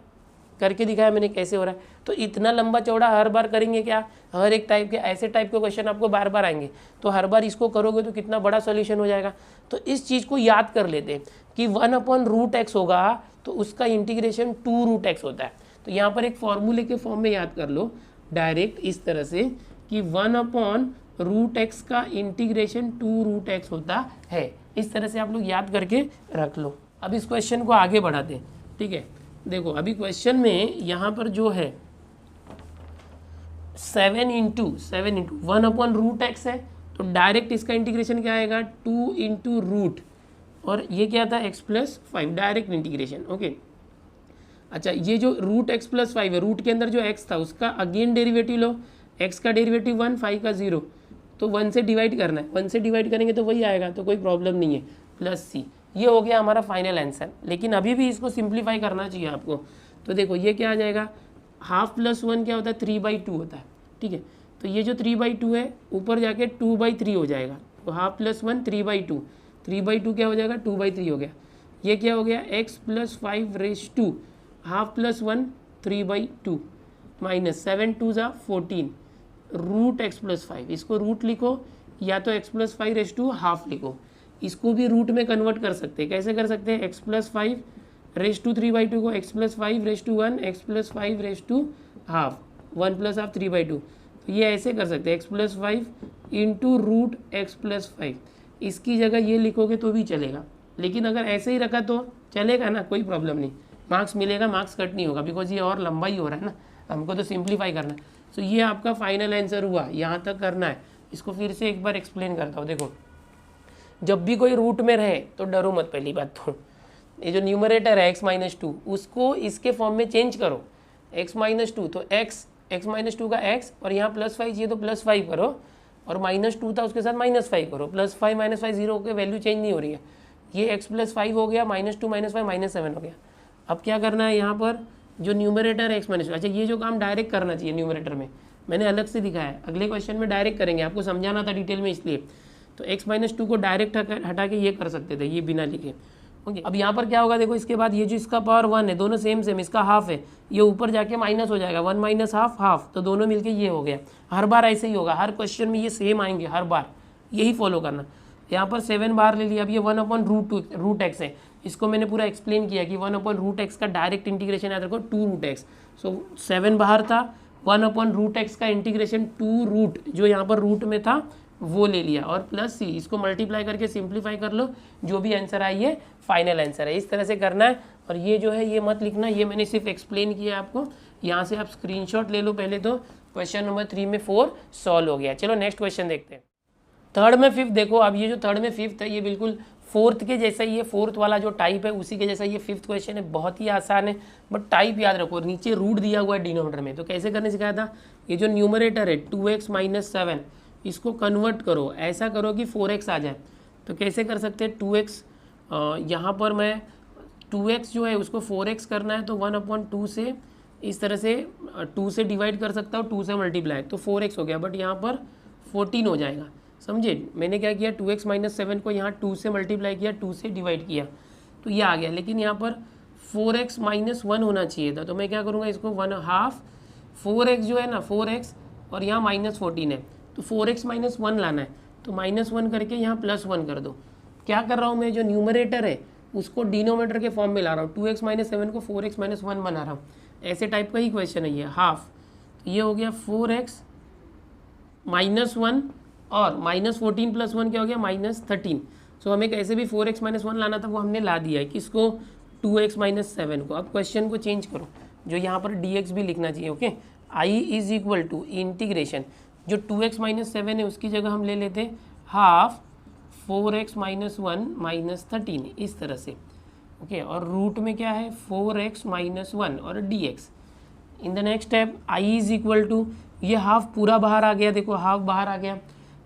करके दिखाया मैंने कैसे हो रहा है। तो इतना लंबा चौड़ा हर बार करेंगे क्या, हर एक टाइप के ऐसे टाइप के क्वेश्चन आपको बार बार आएंगे, तो हर बार इसको करोगे तो कितना बड़ा सॉल्यूशन हो जाएगा। तो इस चीज़ को याद कर लेते हैं कि 1/√x होगा तो उसका इंटीग्रेशन 2√x होता है। तो यहाँ पर एक फॉर्मूले के फॉर्म में याद कर लो डायरेक्ट इस तरह से कि 1/√x का इंटीग्रेशन 2√x होता है, इस तरह से आप लोग याद करके रख लो। अब इस क्वेश्चन को आगे बढ़ाते हैं, ठीक है। देखो अभी क्वेश्चन में यहाँ पर जो है 7 इंटू 1/√x है, तो डायरेक्ट इसका इंटीग्रेशन क्या आएगा, 2 इंटू रूट, और ये क्या था x+5, डायरेक्ट इंटीग्रेशन, ओके। अच्छा ये जो √x+5 है, रूट के अंदर जो x था उसका अगेन डेरिवेटिव लो, x का डेरिवेटिव 1, 5 का 0, तो 1 से डिवाइड करना है, 1 से डिवाइड करेंगे तो वही आएगा, तो कोई प्रॉब्लम नहीं है, +c। ये हो गया हमारा फाइनल आंसर, लेकिन अभी भी इसको सिंप्लीफाई करना चाहिए आपको। तो देखो ये क्या आ जाएगा, हाफ +1 क्या होता है, 3/2 होता है, ठीक है। तो ये जो 3/2 है ऊपर जाके 2/3 हो जाएगा, तो हाफ +1 3/2, 3/2 क्या हो जाएगा, 2/3 हो गया। ये क्या हो गया, x+5 raise to half +1 3/2 minus 7 2 ज़ा 14 √x+5, इसको रूट लिखो या तो x+5 रेस टू हाफ लिखो, इसको भी रूट में कन्वर्ट कर सकते हैं। कैसे कर सकते हैं, x+5 रेस टू 3/2 को x+5 raise to 1, x+5 raise to half, 1 + half 3/2, तो ये ऐसे कर सकते हैं, x+5 इंटू √x+5, इसकी जगह ये लिखोगे तो भी चलेगा, लेकिन अगर ऐसे ही रखा तो चलेगा ना, कोई प्रॉब्लम नहीं, मार्क्स मिलेगा, मार्क्स कट नहीं होगा, बिकॉज ये और लंबा ही हो रहा है ना, हमको तो सिंप्लीफाई करना है। तो ये आपका फाइनल आंसर हुआ, यहाँ तक करना है। इसको फिर से एक बार एक्सप्लेन करता हूँ। देखो जब भी कोई रूट में रहे तो डरो मत, पहली बात तो ये जो न्यूमरेटर है x-2 उसको इसके फॉर्म में चेंज करो, x-2, तो x-2 का x, और यहाँ +5 चाहिए तो +5 करो, और -2 था उसके साथ -5 करो, +5 -5 0 के वैल्यू चेंज नहीं हो रही है, ये x+5 हो गया, -2 -5 -7 हो गया। अब क्या करना है, यहाँ पर जो न्यूमरेटर है x-2, अच्छा ये जो काम डायरेक्ट करना चाहिए न्यूमरेटर में, मैंने अलग से दिखाया है, अगले क्वेश्चन में डायरेक्ट करेंगे, आपको समझाना था डिटेल में इसलिए। तो x माइनस 2 को डायरेक्ट हटा के ये कर सकते थे, ये बिना लिखे। ओके, अब यहाँ पर क्या होगा देखो, इसके बाद ये जो इसका पावर 1 है, दोनों सेम सेम, इसका हाफ है, ये ऊपर जाके माइनस हो जाएगा, 1 माइनस हाफ हाफ, तो दोनों मिलके ये हो गया। हर बार ऐसे ही होगा, हर क्वेश्चन में ये सेम आएंगे, हर बार यही फॉलो करना। यहाँ पर 7 बाहर ले लिया, अब ये 1 अपॉन रूट एक्स है, इसको मैंने पूरा एक्सप्लेन किया कि 1 अपॉन रूट एक्स का डायरेक्ट इंटीग्रेशन याद रखो 2 रूट एक्स। सो 7 बाहर था, 1 अपॉन रूट एक्स का इंटीग्रेशन 2 रूट, जो यहाँ पर रूट में था वो ले लिया, और प्लस सी, इसको मल्टीप्लाई करके सिंप्लीफाई कर लो, जो भी आंसर आई है फाइनल आंसर है। इस तरह से करना है, और ये जो है ये मत लिखना, ये मैंने सिर्फ एक्सप्लेन किया आपको। यहाँ से आप स्क्रीनशॉट ले लो पहले, तो क्वेश्चन नंबर 3 में 4 सॉल्व हो गया। चलो नेक्स्ट क्वेश्चन देखते हैं। थर्ड में फिफ्थ देखो, अब ये जो थर्ड में फिफ्थ है ये बिल्कुल फोर्थ के जैसा ही है, फोर्थ वाला जो टाइप है उसी के जैसा ये फिफ्थ क्वेश्चन है, बहुत ही आसान है, बट टाइप याद रखो, नीचे रूट दिया हुआ है डिनोमिनेटर में। तो कैसे करने सिखाया था, ये जो न्यूमरेटर है 2x माइनस 7, इसको कन्वर्ट करो, ऐसा करो कि 4x आ जाए। तो कैसे कर सकते हैं, 2x यहाँ पर मैं 2x जो है उसको 4x करना है, तो 1/2 से इस तरह से 2 से डिवाइड कर सकता हूँ, 2 से मल्टीप्लाई, तो 4x हो गया, बट यहाँ पर 14 हो जाएगा। समझे, मैंने क्या किया, 2x माइनस 7 को यहाँ 2 से मल्टीप्लाई किया, 2 से डिवाइड किया, तो ये आ गया। लेकिन यहाँ पर 4x माइनस 1 होना चाहिए था, तो मैं क्या करूँगा, इसको 1/2 4x जो है ना 4x, और यहाँ माइनस 14 है, तो 4x माइनस 1 लाना है, तो -1 करके यहाँ +1 कर दो। क्या कर रहा हूँ मैं, जो न्यूमरेटर है उसको डिनोमिनेटर के फॉर्म में ला रहा हूँ, 2x माइनस 7 को 4x माइनस 1 बना रहा हूँ। ऐसे टाइप का ही क्वेश्चन है ये, हाफ, तो ये हो गया 4x माइनस 1, और -14 + 1 क्या हो गया, -13। सो हमें कैसे भी 4x माइनस 1 लाना था, वो हमने ला दिया है, किसको, 2x माइनस 7 को। अब क्वेश्चन को चेंज करो, जो यहाँ पर dx भी लिखना चाहिए। Okay, i is equal to integration, जो 2x माइनस 7 है उसकी जगह हम ले लेते हाफ 4x माइनस 1 माइनस 13, इस तरह से। ओके, और रूट में क्या है 4x माइनस 1 और dx। In the next step i is equal to, ये हाफ पूरा बाहर आ गया, देखो हाफ बाहर आ गया,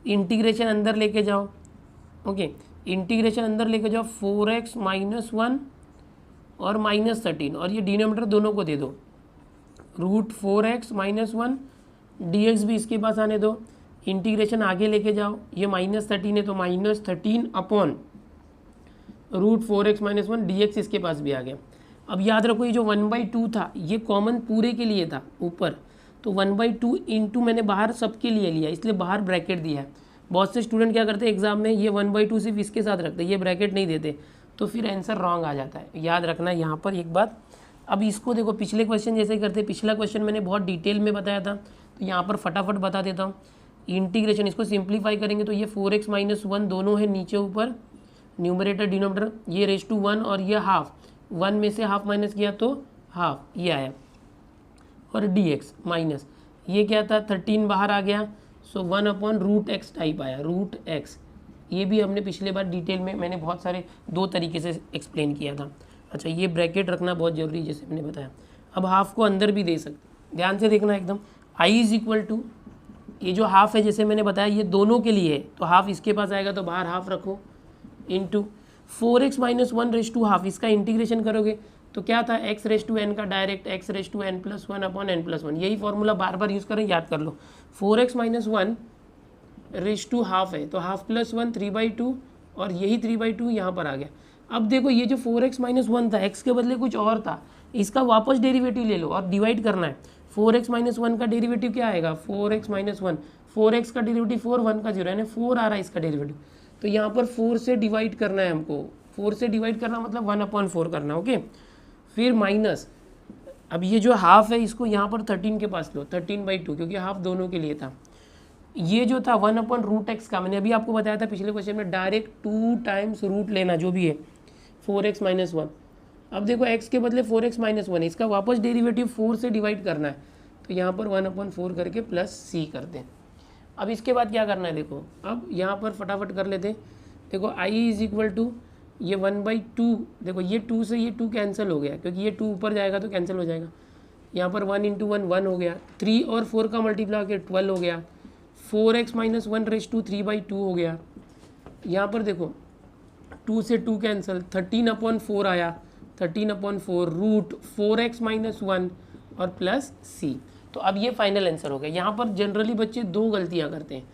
इंटीग्रेशन अंदर लेके जाओ। ओके, इंटीग्रेशन अंदर लेके जाओ, 4x माइनस 1 और -13, और ये डिनोमिनेटर दोनों को दे दो, रूट 4x माइनस 1, dx भी इसके पास आने दो, इंटीग्रेशन आगे लेके जाओ, ये -13 है तो -13 upon root 4x minus 1, dx इसके पास भी आ गया। अब याद रखो, ये जो 1/2 था ये कॉमन पूरे के लिए था ऊपर, तो 1/2 इंटू मैंने बाहर सबके लिए लिया, इसलिए बाहर ब्रैकेट दिया है। बहुत से स्टूडेंट क्या करते हैं एग्जाम में, ये 1/2 सिर्फ इसके साथ रखते हैं, ये ब्रैकेट नहीं देते, तो फिर आंसर रॉन्ग आ जाता है। याद रखना यहाँ पर एक बात। अब इसको देखो, पिछले क्वेश्चन जैसे ही करते, पिछला क्वेश्चन मैंने बहुत डिटेल में बताया था, तो यहाँ पर फटाफट बता देता हूँ। इंटीग्रेशन, इसको सिंप्लीफाई करेंगे तो ये 4x माइनस 1 दोनों है नीचे ऊपर, न्यूमरेटर डिनोमिनेटर, ये रेज टू 1 और ये हाफ, 1 में से हाफ माइनस किया तो हाफ, ये आया, और dx माइनस ये क्या था 13 बाहर आ गया, सो 1/√x टाइप आया, रूट x। ये भी हमने पिछले बार डिटेल में मैंने बहुत सारे 2 तरीके से एक्सप्लेन किया था। अच्छा, ये ब्रैकेट रखना बहुत ज़रूरी है, जैसे मैंने बताया। अब हाफ को अंदर भी दे सकते, ध्यान से देखना एकदम। i इज इक्वल टू, ये जो हाफ है जैसे मैंने बताया ये दोनों के लिए है, तो हाफ इसके पास आएगा तो बाहर हाफ रखो, into 4x minus 1 raise to हाफ, इसका इंटीग्रेशन करोगे तो क्या था, x रेज टू n का direct x raise to n plus 1 upon n plus 1, यही फॉर्मूला बार बार यूज़ करें, याद कर लो। 4x minus 1 raise to half है, तो हाफ प्लस 1 3/2, और यही 3/2 यहाँ पर आ गया। अब देखो, ये जो 4x माइनस 1 था, x के बदले कुछ और था, इसका वापस डेरिवेटिव ले लो और डिवाइड करना है। 4x माइनस 1 का डेरिवेटिव क्या आएगा, 4x माइनस 1, 4x का डेरिवेटिव 4, 1 का 0, यानी 4 आ रहा है इसका डेरिवेटिव, तो यहाँ पर 4 से डिवाइड करना है हमको, 4 से डिवाइड करना मतलब 1/4 करना। ओके, फिर माइनस, अब ये जो हाफ है इसको यहाँ पर 13 के पास लो, 13/2, क्योंकि हाफ दोनों के लिए था। ये जो था 1/√x का, मैंने अभी आपको बताया था पिछले क्वेश्चन में, डायरेक्ट 2 टाइम्स रूट लेना जो भी है 4x माइनस 1। अब देखो x के बदले 4x माइनस 1 है, इसका वापस डेरिवेटिव 4 से डिवाइड करना है, तो यहाँ पर 1/4 करके प्लस c कर दें। अब इसके बाद क्या करना है, देखो अब यहाँ पर फटाफट कर लेते हैं। देखो i इज इक्वल टू, ये 1/2, देखो ये 2 से ये 2 कैंसिल हो गया, क्योंकि ये 2 ऊपर जाएगा तो कैंसिल हो जाएगा। यहाँ पर 1 × 1 1 हो गया, 3 और 4 का मल्टीप्लाई करके 12 हो गया, 4x माइनस 1 रेज टू 3/2 हो गया। यहाँ पर देखो 2 से 2 कैंसिल, 13/4 आया, 13/4 रूट 4x माइनस 1 और प्लस c। तो अब ये फाइनल आंसर हो गया। यहाँ पर जनरली बच्चे दो गलतियाँ करते हैं।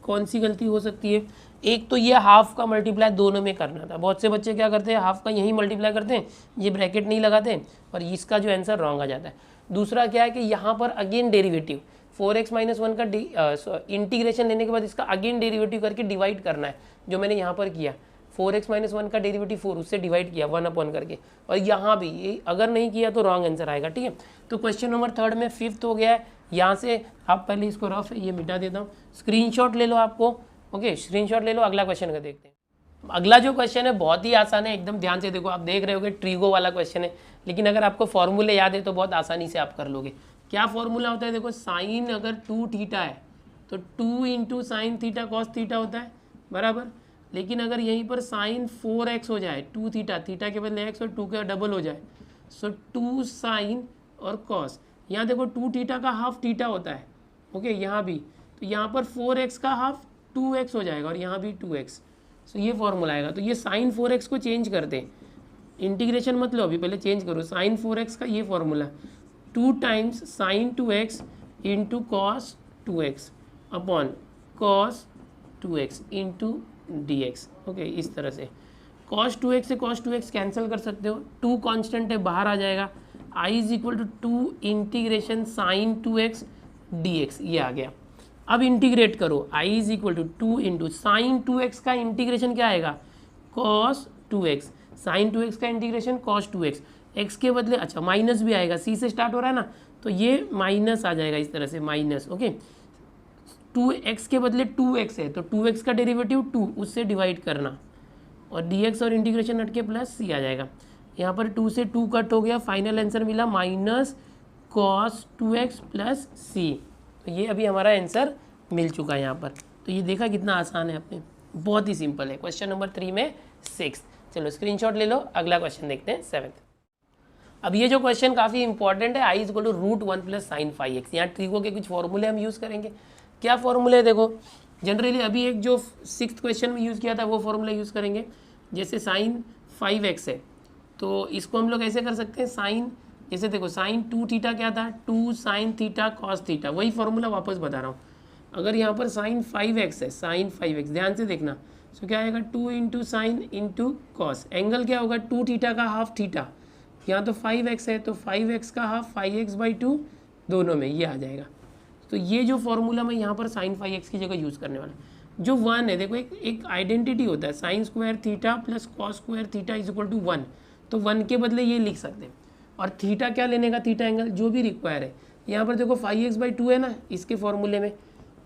कौन सी गलती हो सकती है? एक तो ये हाफ का मल्टीप्लाई दोनों में करना था। बहुत से बच्चे क्या करते हैं, हाफ का यहीं मल्टीप्लाई करते हैं, ये ब्रैकेट नहीं लगाते और इसका जो आंसर रॉन्ग आ जाता है। दूसरा क्या है कि यहाँ पर अगेन डेरिवेटिव 4x - 1 का इंटीग्रेशन लेने के बाद इसका अगेन डेरिवेटिव करके डिवाइड करना है, जो मैंने यहाँ पर किया। 4x - 1 का डेरिवेटिव 4, उससे डिवाइड किया 1 करके, और यहाँ भी ये अगर नहीं किया तो रॉन्ग आंसर आएगा। ठीक है, तो क्वेश्चन नंबर 3 में 5th हो गया है। यहाँ से आप पहले इसको रफ ये मिटा देता हूँ, स्क्रीनशॉट ले लो आपको। ओके, स्क्रीनशॉट ले लो। अगला क्वेश्चन का देखते हैं। अगला जो क्वेश्चन है बहुत ही आसान है, एकदम ध्यान से देखो। आप देख रहे होगे ट्रीगो वाला क्वेश्चन है, लेकिन अगर आपको फॉर्मूले याद है तो बहुत आसानी से आप कर लोगे। क्या फॉर्मूला होता है? देखो, साइन अगर 2 थीटा है तो 2 × साइन थीटा कॉस थीटा होता है, बराबर। लेकिन अगर यहीं पर साइन 4x हो जाए, 2 थीटा, थीटा के बदले x और 2 का डबल हो जाए, सो 2 साइन और कॉस। यहाँ देखो 2 थीटा का हाफ थीटा होता है, ओके, यहाँ भी। तो यहाँ पर 4x का हाफ 2x हो जाएगा और यहाँ भी 2x। सो ये फॉर्मूला आएगा। तो ये साइन 4x को चेंज करते हैं, इंटीग्रेशन मत लो अभी, पहले चेंज करो। साइन 4x का ये formula 2 times sign 2x into cos 2x upon cos 2x into dx। Okay, इस तरह से cos 2x से cos 2x कैंसिल कर सकते हो, 2 कांस्टेंट है बाहर आ जाएगा। I = 2 integration sign 2x dx, ये आ गया। अब इंटीग्रेट करो, I = 2 इंटू साइन 2x का इंटीग्रेशन क्या आएगा? cos 2x, साइन 2x का इंटीग्रेशन cos 2x, x के बदले अच्छा माइनस भी आएगा, c से स्टार्ट हो रहा है ना, तो ये माइनस आ जाएगा इस तरह से, माइनस। ओके, 2x के बदले 2x है तो 2x का डेरिवेटिव 2, उससे डिवाइड करना और dx और इंटीग्रेशन हट के प्लस c आ जाएगा। यहाँ पर 2 से 2 कट हो गया, फाइनल आंसर मिला minus cos 2x plus c। तो ये अभी हमारा आंसर मिल चुका है यहाँ पर। तो ये देखा कितना आसान है आपने, बहुत ही सिंपल है। क्वेश्चन नंबर 3 में 6। चलो स्क्रीनशॉट ले लो, अगला क्वेश्चन देखते हैं 7th। अब ये जो क्वेश्चन काफ़ी इंपॉर्टेंट है, I = √1 + sin phi x। यहाँ ट्रीगो के कुछ फॉर्मूले हम यूज़ करेंगे। क्या फॉर्मूले है? देखो, जनरली अभी एक जो 6th क्वेश्चन में यूज़ किया था वो फॉर्मूला यूज़ करेंगे। जैसे साइन 5x है तो इसको हम लोग ऐसे कर सकते हैं, साइन, जैसे देखो साइन 2 थीटा क्या था, 2 साइन थीटा कॉस थीटा, वही फॉर्मूला वापस बता रहा हूँ। अगर यहाँ पर साइन 5x है, साइन 5x ध्यान से देखना, तो क्या आएगा 2 × साइन इंटू कॉस। एंगल क्या होगा? 2 थीटा का हाफ थीटा, यहाँ तो 5x है तो 5x का हाफ 5x/2, दोनों में ये आ जाएगा। तो ये जो फॉर्मूला मैं यहाँ पर साइन 5x की जगह यूज़ करने वाला। जो 1 है, देखो एक आइडेंटिटी होता है, sine square theta plus cos square theta = 1, तो 1 के बदले ये लिख सकते हैं। और थीटा क्या लेने का? थीटा एंगल जो भी रिक्वायर है। यहाँ पर देखो 5x/2 है ना इसके फॉर्मूले में,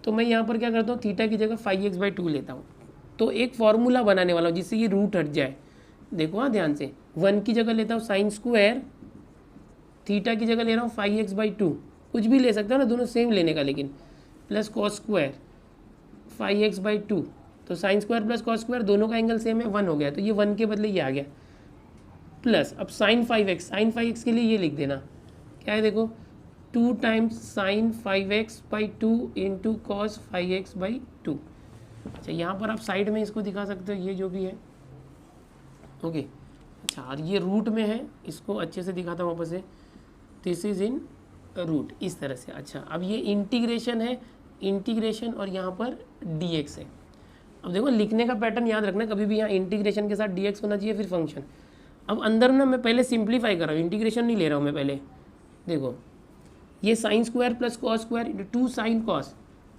तो मैं यहाँ पर क्या करता हूँ, थीटा की जगह 5x/2 लेता हूँ। तो एक फॉर्मूला बनाने वाला हूँ जिससे ये रूट हट जाए। देखो हाँ ध्यान से, 1 की जगह लेता हूँ साइन स्क्वायर, थीटा की जगह ले रहा हूँ 5x/2, कुछ भी ले सकता हूँ ना, दोनों सेम लेने का, लेकिन प्लस कॉस स्क्वायर 5x/2, तो sign square plus cos square दोनों का एंगल सेम है, 1 हो गया, तो ये 1 के बदले ये आ गया। प्लस अब साइन 5x, साइन 5x के लिए ये लिख देना, क्या है देखो 2 times sign 5x/2 into cos 5x/2। अच्छा, यहाँ पर आप साइड में इसको दिखा सकते हो, ये जो भी है, ओके। अच्छा, और ये रूट में है, इसको अच्छे से दिखाता हूँ वापस से, दिस इज इन रूट, इस तरह से। अच्छा, अब ये इंटीग्रेशन है, इंटीग्रेशन और यहाँ पर dx है। अब देखो लिखने का पैटर्न याद रखना, कभी भी यहाँ इंटीग्रेशन के साथ dx होना चाहिए, फिर फंक्शन। अब अंदर ना मैं पहले सिंप्लीफाई कर रहा हूँ, इंटीग्रेशन नहीं ले रहा हूँ मैं पहले। देखो ये sine square plus cos square into 2 sine cos,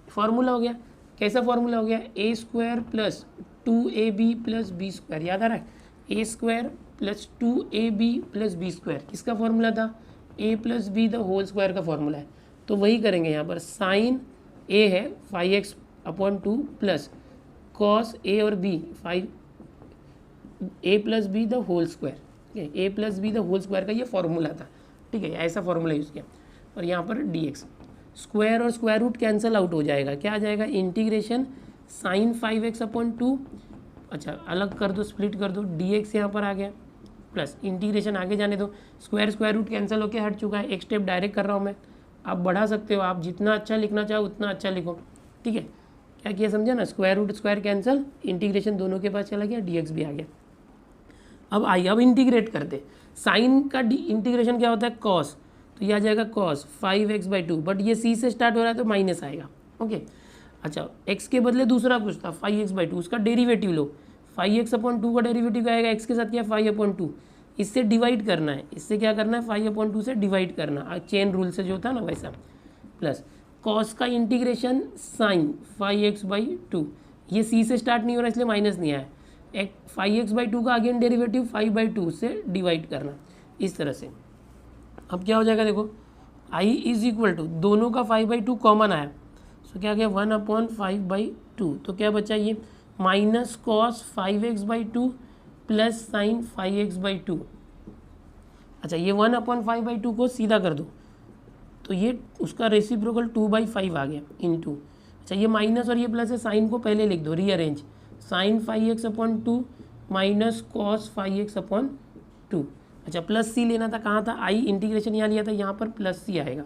formula हो गया। कैसा फार्मूला हो गया? a स्क्वायर प्लस 2ab प्लस बी स्क्वायर, याद आ रहा है? a स्क्वायर प्लस 2ab प्लस बी स्क्वायर किसका फार्मूला था? a plus B the whole square का फार्मूला है। तो वही करेंगे यहाँ पर, साइन a है 5x/2 प्लस कॉस a और b 5a plus B the whole square, ठीक है, a plus B the whole square का ये फार्मूला था, ठीक है, ऐसा फार्मूला यूज़ किया। और यहाँ पर dx, स्क्वायर और स्क्वायर रूट कैंसिल आउट हो जाएगा, क्या आ जाएगा? इंटीग्रेशन साइन 5x/2, अच्छा अलग कर दो, स्प्लिट कर दो, dx यहाँ पर आ गया, प्लस इंटीग्रेशन आगे जाने दो, स्क्वायर स्क्वायर रूट कैंसिल होकर हट चुका है, एक स्टेप डायरेक्ट कर रहा हूँ मैं। आप बढ़ा सकते हो, आप जितना अच्छा लिखना चाहो उतना अच्छा लिखो, ठीक है। क्या किया समझा ना? Square root square cancel, integration दोनों के पास चला गया, dx भी आ गया। अब आइए अब इंटीग्रेट करते। साइन का इंटीग्रेशन क्या होता है? कॉस, तो ये आ जाएगा कॉस 5x/2, बट ये सी से स्टार्ट हो रहा है तो माइनस आएगा। ओके, अच्छा x के बदले दूसरा कुछ था 5x/2, उसका डेरिवेटिव लो। 5x/2 का डेरिवेटिव क्या आएगा, x के साथ क्या 5/2, इससे डिवाइड करना है, इससे क्या करना है 5/2 से डिवाइड करना, चेन रूल से जो था ना वैसा, प्लस कॉस का इंटीग्रेशन साइन 5x/2, ये सी से स्टार्ट नहीं हो रहा इसलिए माइनस नहीं आया, 5x/2 का अगेन डेरिवेटिव 5/2 से डिवाइड करना, इस तरह से। अब क्या हो जाएगा देखो, i इज इक्वल टू, दोनों का 5/2 कॉमन आया, सो क्या गया 1/5/2, तो क्या बचा ये minus cos 5x/2 plus sign 5x/2। अच्छा ये 1/5/2 को सीधा कर दो तो ये उसका रेसिप्रोकल 2/5 आ गया इंटू, अच्छा ये माइनस और ये प्लस है, साइन को पहले लिख दो, rearrange, sign 5x/2 minus cos 5x/2। अच्छा प्लस सी लेना था, कहाँ था, आई इंटीग्रेशन यहाँ लिया था, यहाँ पर प्लस सी आएगा।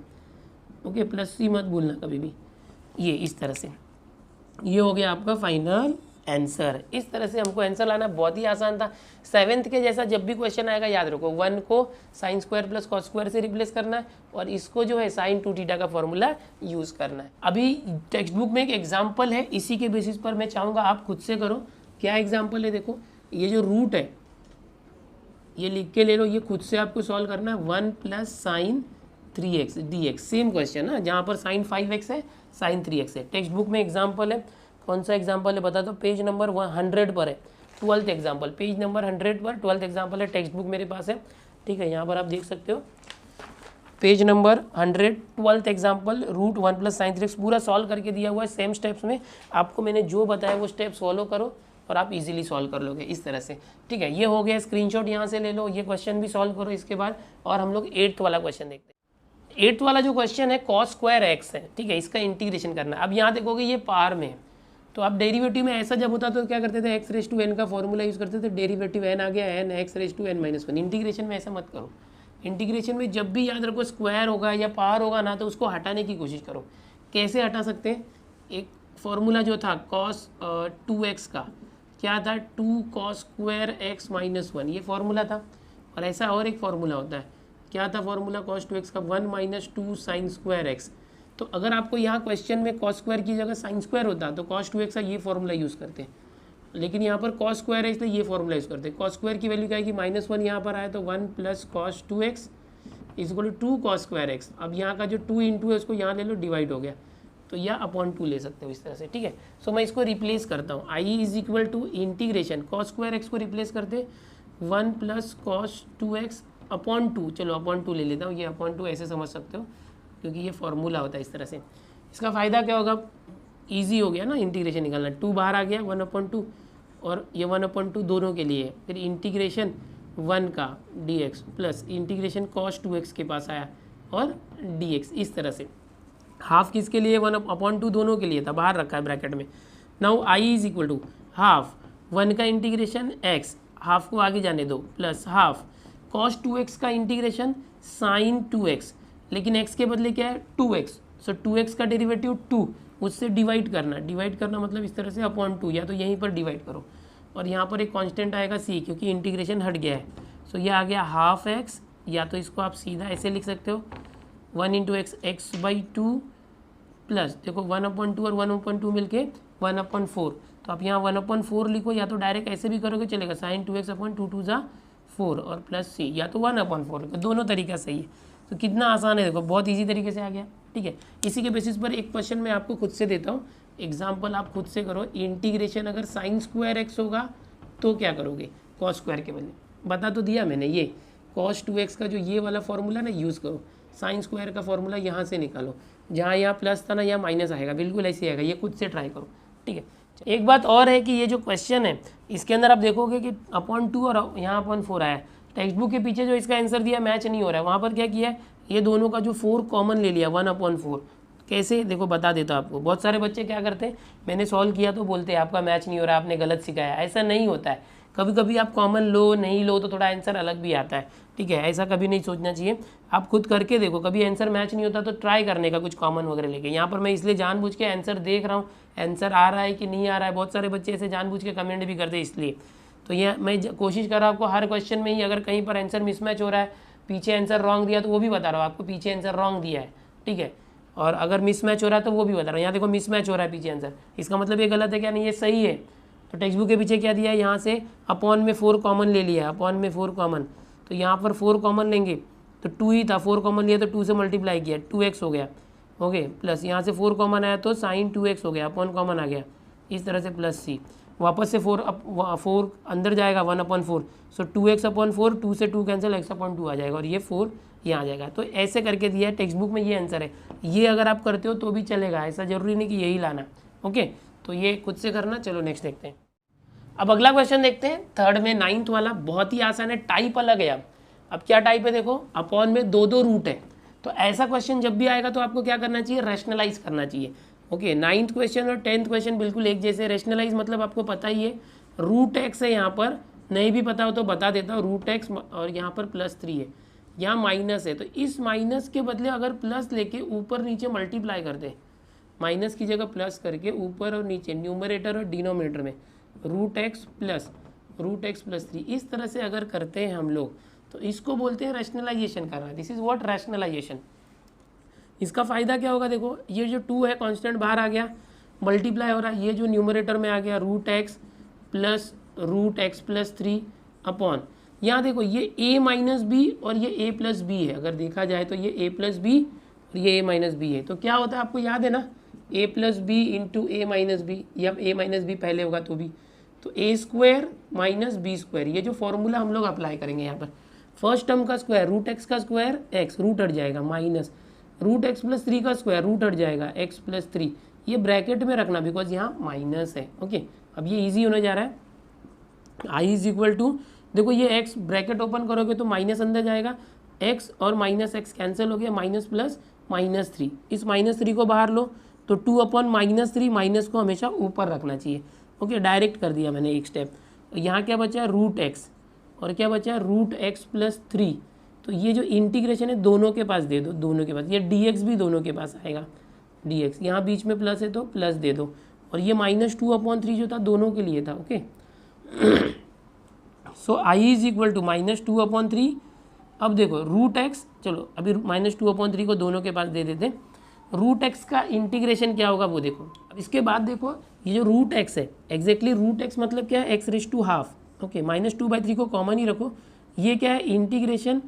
ओके, प्लस सी मत भूलना कभी भी, ये इस तरह से। ये हो गया आपका फाइनल आंसर। इस तरह से हमको आंसर लाना बहुत ही आसान था। 7th के जैसा जब भी क्वेश्चन आएगा याद रखो, 1 को sign square plus cos square से रिप्लेस करना है और इसको जो है साइन 2θ का फॉर्मूला यूज़ करना है। अभी टेक्स्ट बुक में एक एग्जाम्पल है, इसी के बेसिस पर मैं चाहूँगा आप खुद से करो। क्या एग्जाम्पल है, देखो ये जो रूट है ये लिख के ले लो, ये खुद से आपको सॉल्व करना है। 1 plus sine 3x dx, same question ना, जहाँ पर साइन 5x है साइन 3x है। टेक्स्ट बुक में एग्जाम्पल है, कौन सा एग्जाम्पल है बता दो, पेज नंबर 100 पर है, 12th एग्जाम्पल, पेज नंबर 100 पर 12th एग्जाम्पल है, टेक्स्ट बुक मेरे पास है, ठीक है, यहाँ पर आप देख सकते हो page number 100 12th example, root 1 plus sine 3x पूरा सॉल्व करके दिया हुआ है सेम स्टेप्स में। आपको मैंने जो बताया वो स्टेप्स फॉलो करो और आप इजीली सॉल्व कर लोगे इस तरह से, ठीक है। ये हो गया, स्क्रीनशॉट यहाँ से ले लो, ये क्वेश्चन भी सॉल्व करो इसके बाद। और हम लोग 8th वाला क्वेश्चन देखते हैं। 8th वाला जो क्वेश्चन है कॉस स्क्वायर एक्स है, ठीक है, इसका इंटीग्रेशन करना है। अब यहाँ देखोगे ये पार में है, तो आप डेरिवेटिव में ऐसा जब होता तो क्या करते थे, x⁻n का फॉर्मूला यूज़ करते थे, डेरिवेटिव n आ गया n x⁻n-1। इंटीग्रेशन में ऐसा मत करो, इंटीग्रेशन में जब भी याद रखो स्क्वायर होगा या पार होगा ना, तो उसको हटाने की कोशिश करो। कैसे हटा सकते हैं, एक फॉर्मूला जो था cos 2x का क्या था, 2 cos स्क्वायर x - 1, ये फॉर्मूला था। और ऐसा और एक फॉर्मूला होता है, क्या था फॉर्मूला cos 2x का, 1 - 2 sin स्क्वायर x। तो अगर आपको यहाँ क्वेश्चन में cos स्क्वायर की जगह sin स्क्वायर होता तो cos 2x का ये फॉर्मूला यूज़ करते हैं, लेकिन यहाँ पर cos स्क्वायर है इसलिए ये फॉर्मूला यूज़ करते हैं। cos स्क्वायर की वैल्यू क्या है कि -1 यहाँ पर आया तो 1 plus cos 2x equal to 2 cos square x। अब यहाँ का जो 2 इंटू है उसको यहाँ ले लो, डिवाइड हो गया, तो यह अपॉन 2 ले सकते हो इस तरह से, ठीक है। सो मैं इसको रिप्लेस करता हूँ, i is equal to integration cos square x को रिप्लेस करते 1 प्लस cos 2x अपॉन 2, चलो अपॉन 2 ले लेता हूँ, ये अपॉन 2 ऐसे समझ सकते हो क्योंकि ये फॉर्मूला होता है इस तरह से। इसका फ़ायदा क्या होगा, ईजी हो गया ना इंटीग्रेशन निकालना, 2 बाहर आ गया 1/2 और ये 1/2 दोनों के लिए, फिर इंटीग्रेशन 1 का dx plus integration cos 2x के पास आया और dx, इस तरह से। हाफ किसके लिए, 1/2 दोनों के लिए था, बाहर रखा है ब्रैकेट में। Now i is equal to half 1 का इंटीग्रेशन x, हाफ को आगे जाने दो, प्लस हाफ cos 2x का इंटीग्रेशन sin 2x, लेकिन x के बदले क्या है 2x, सो 2x का डेरिवेटिव 2, उससे डिवाइड करना मतलब इस तरह से अपॉन 2, या तो यहीं पर डिवाइड करो और यहाँ पर एक कांस्टेंट आएगा c, क्योंकि इंटीग्रेशन हट गया है। सो ये आ गया हाफ x, या तो इसको आप सीधा ऐसे लिख सकते हो 1 इंटू एक्स x/2 प्लस देखो 1/2 और 1/2 मिलके 1/4, तो आप यहाँ 1/4 लिखो, या तो डायरेक्ट ऐसे भी करोगे चलेगा, sin 2x/2 2 = 4 और प्लस c, या तो 1/4 लिखो, दोनों तरीका सही है। तो कितना आसान है, देखो बहुत इजी तरीके से आ गया, ठीक है। इसी के बेसिस पर एक क्वेश्चन मैं आपको खुद से देता हूँ, एग्जाम्पल आप खुद से करो। इंटीग्रेशन अगर साइन स्क्वायर x होगा तो क्या करोगे, cos स्क्वायर के बदले, बता तो दिया मैंने, ये cos 2x का जो ये वाला फॉर्मूला ना यूज़ करो, साइन स्क्वायर का फॉर्मूला यहाँ से निकालो, जहाँ यहाँ प्लस था ना यहाँ माइनस आएगा, बिल्कुल ऐसे आएगा, ये खुद से ट्राई करो, ठीक है। एक बात और है कि ये जो क्वेश्चन है इसके अंदर आप देखोगे कि अपॉन 2 और यहाँ अपॉन 4 आया है, टेक्स्ट बुक के पीछे जो इसका आंसर दिया मैच नहीं हो रहा है, वहाँ पर क्या किया है, ये दोनों का जो 4 कॉमन ले लिया 1/4। कैसे, देखो बता देता हूँ आपको। बहुत सारे बच्चे क्या करते हैं, मैंने सॉल्व किया तो बोलते हैं आपका मैच नहीं हो रहा, आपने गलत सिखाया। ऐसा नहीं होता है, कभी कभी आप कॉमन लो नहीं लो तो थोड़ा आंसर अलग भी आता है, ठीक है। ऐसा कभी नहीं सोचना चाहिए, आप खुद करके देखो, कभी आंसर मैच नहीं होता तो ट्राई करने का कुछ कॉमन वगैरह लेके। यहाँ पर मैं इसलिए जानबूझ के आंसर देख रहा हूँ, आंसर आ रहा है कि नहीं आ रहा है। बहुत सारे बच्चे ऐसे जानबूझ के कमेंट भी करते हैं, इसलिए तो ये मैं कोशिश कर रहा हूँ आपको हर क्वेश्चन में ही अगर कहीं पर आंसर मिसमैच हो रहा है पीछे आंसर रॉन्ग दिया तो वो भी बता रहा हूँ आपको, पीछे आंसर रॉन्ग दिया है, ठीक है। और अगर मिसमैच हो रहा है तो वो भी बता रहा हूँ। यहाँ देखो मिसमैच हो रहा है पीछे आंसर, इसका मतलब ये गलत है क्या, नहीं ये सही है। तो टेक्स्ट बुक के पीछे क्या दिया है, यहाँ से अपॉन में 4 कॉमन ले लिया है, अपॉन में 4 कॉमन, तो यहाँ पर 4 कॉमन लेंगे तो 2 ही था, 4 कॉमन लिया तो 2 से मल्टीप्लाई किया, 2x हो गया, ओके। प्लस यहाँ से 4 कॉमन आया तो साइन 2x हो गया, अपॉन कॉमन आ गया, इस तरह से प्लस सी, वापस से 4 अंदर जाएगा 1/4, सो 2x/4, 2 से 2 कैंसिल, x/2 आ जाएगा और ये 4 यहाँ आ जाएगा। तो ऐसे करके दिया है टेक्स्ट बुक में, ये आंसर है। ये अगर आप करते हो तो भी चलेगा, ऐसा जरूरी नहीं कि यही लाना, ओके। तो ये खुद से करना। चलो नेक्स्ट देखते हैं। अब अगला क्वेश्चन देखते हैं, थर्ड में 9th वाला, बहुत ही आसान है, टाइप अलग है। अब क्या टाइप है देखो, अपॉन में 2 रूट है। तो ऐसा क्वेश्चन जब भी आएगा तो आपको क्या करना चाहिए, रैशनलाइज करना चाहिए, ओके। 9th क्वेश्चन और 10th क्वेश्चन बिल्कुल एक जैसे। रैशनलाइज मतलब आपको पता ही है, रूट एक्स है, यहाँ पर नहीं भी पता हो तो बता देता हूँ, रूट एक्स, और यहाँ पर +3 है, यहाँ माइनस है, तो इस माइनस के बदले अगर प्लस लेके ऊपर नीचे मल्टीप्लाई कर दे, माइनस की जगह प्लस करके ऊपर और नीचे, न्यूमरेटर और डिनोमिनेटर में रूट एक्स प्लस +3, इस तरह से अगर करते हैं हम लोग तो इसको बोलते हैं रैशनलाइजेशन करना। This is what rationalisation. इसका फ़ायदा क्या होगा, देखो ये जो 2 है कांस्टेंट बाहर आ गया, मल्टीप्लाई हो रहा है, ये जो न्यूमरेटर में आ गया रूट एक्स प्लस 3 अपॉन, यहाँ देखो ये a माइनस बी और ये a प्लस बी है, अगर देखा जाए तो ये a प्लस बी और ये a माइनस बी है। तो क्या होता है आपको याद है ना, a plus B into A minus B, या a माइनस बी पहले होगा तो भी, तो a² माइनस b², ये जो फॉर्मूला हम लोग अप्लाई करेंगे यहाँ पर, फर्स्ट टर्म का स्क्वायर रूट एक्स का स्क्वायर x, रूट हट जाएगा, माइनस रूट एक्स प्लस 3 का स्क्वायर, रूट हट जाएगा x प्लस 3, ये ब्रैकेट में रखना बिकॉज यहाँ माइनस है, ओके। अब ये ईजी होने जा रहा है, i इज इक्वल टू, देखो ये x ब्रैकेट ओपन करोगे तो माइनस अंदर जाएगा, x और माइनस एक्स कैंसिल हो गया, माइनस प्लस -3, इस -3 को बाहर लो तो 2/-3, माइनस को हमेशा ऊपर रखना चाहिए, ओके। डायरेक्ट कर दिया मैंने एक स्टेप। यहाँ क्या बचा है, रूट एक्स, और क्या बचा है, रूट एक्स प्लस 3, तो ये जो इंटीग्रेशन है दोनों के पास दे दो, दोनों के पास, ये dx भी दोनों के पास आएगा, dx यहाँ बीच में प्लस है तो प्लस दे दो, और ये -2/3 जो था दोनों के लिए था, okay. So i is equal to -2/3। अब देखो रूट एक्स, चलो अभी -2/3 को दोनों के पास दे देते, रूट एक्स का इंटीग्रेशन क्या होगा वो देखो। अब इसके बाद देखो ये जो रूट एक्स है, एग्जैक्टली रूट एक्स मतलब क्या है, x⁻², ओके। -2/3 को कॉमन ही रखो, ये क्या है, इंटीग्रेशन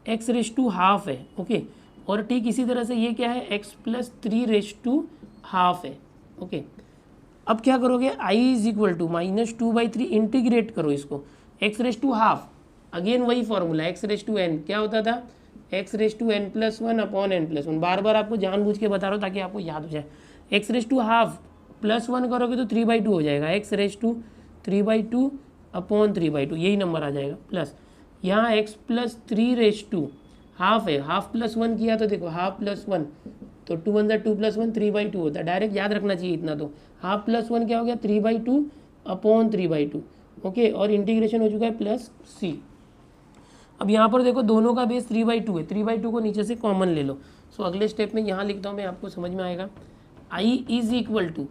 x⁻² है, ओके। और ठीक इसी तरह से ये क्या है, x + 3⁻½ है, ओके। अब क्या करोगे, i is equal to -2/3 integrate करो इसको, x⁻², अगेन वही फॉर्मूला, x⁻n क्या होता था, x⁻n+1/n+1, बार बार आपको जानबूझ के बता रहा हूँ ताकि आपको याद हो जाए। x⁻² +1 करोगे तो 3/2 हो जाएगा, x⁻3/2/3/2, यही नंबर आ जाएगा, प्लस यहाँ x + 3⁻½ है, हाफ प्लस 1 किया तो देखो हाफ प्लस 1, तो 2 × 2 + 1 3/2 होता है, डायरेक्ट याद रखना चाहिए इतना। तो हाफ प्लस 1 क्या हो गया, 3/2/3/2, ओके। और इंटीग्रेशन हो चुका है प्लस c। अब यहाँ पर देखो दोनों का बेस 3/2 है, 3/2 को नीचे से कॉमन ले लो। सो अगले स्टेप में यहाँ लिखता हूँ मैं, आपको समझ में आएगा, i is equal to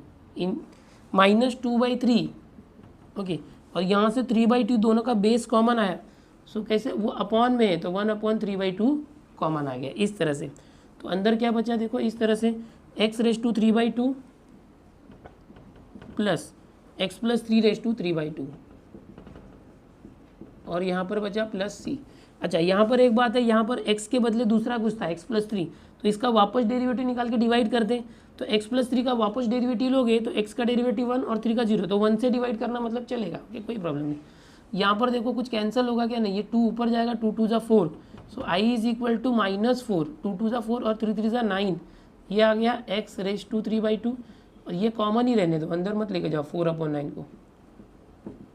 -2/3, okay. और यहाँ से 3/2 दोनों का बेस कॉमन आया, सो कैसे, वो अपॉन में है तो 1/3/2 कॉमन आ गया, इस तरह से। तो अंदर क्या बचा देखो, इस तरह से x⁻3/2 प्लस x + 3⁻3/2, और यहाँ पर बचा प्लस c। अच्छा यहाँ पर एक बात है, यहाँ पर x के बदले दूसरा कुछ था, x + 3, तो इसका वापस डेरिवेटिव निकाल के डिवाइड कर दें, तो x + 3 का वापस डेरिवेटिव लोगे तो x का डेरिवेटिव 1 और 3 का 0, तो 1 से डिवाइड करना मतलब चलेगा, ओके, कोई प्रॉब्लम नहीं। यहाँ पर देखो कुछ कैंसिल होगा क्या, नहीं, ये 2 ऊपर जाएगा, 2 × 2 = 4, so i is equal to -4, 2 × 2 = 4 और 3 × 3 = 9, ये आ गया x⁻3/2, और ये कॉमन ही रहने दो, अंदर मत लेके जाओ 4/9 को,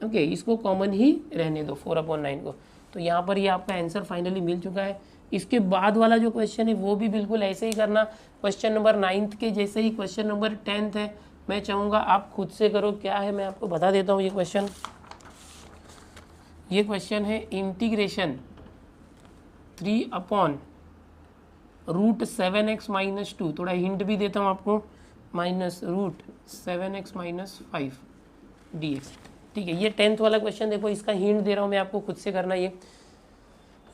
ओके, इसको कॉमन ही रहने दो 4/9 को। तो यहाँ पर ये आपका आंसर फाइनली मिल चुका है। इसके बाद वाला जो क्वेश्चन है वो भी बिल्कुल ऐसे ही करना, क्वेश्चन नंबर 9th के जैसे ही क्वेश्चन नंबर 10th है। मैं चाहूँगा आप खुद से करो, क्या है मैं आपको बता देता हूँ। ये क्वेश्चन है इंटीग्रेशन 3/√7x - 2, थोड़ा हिंट भी देता हूँ आपको, -√7x - 5 dx, ठीक है। ये 10th वाला क्वेश्चन देखो, इसका हिंट दे रहा हूँ मैं आपको, खुद से करना ये।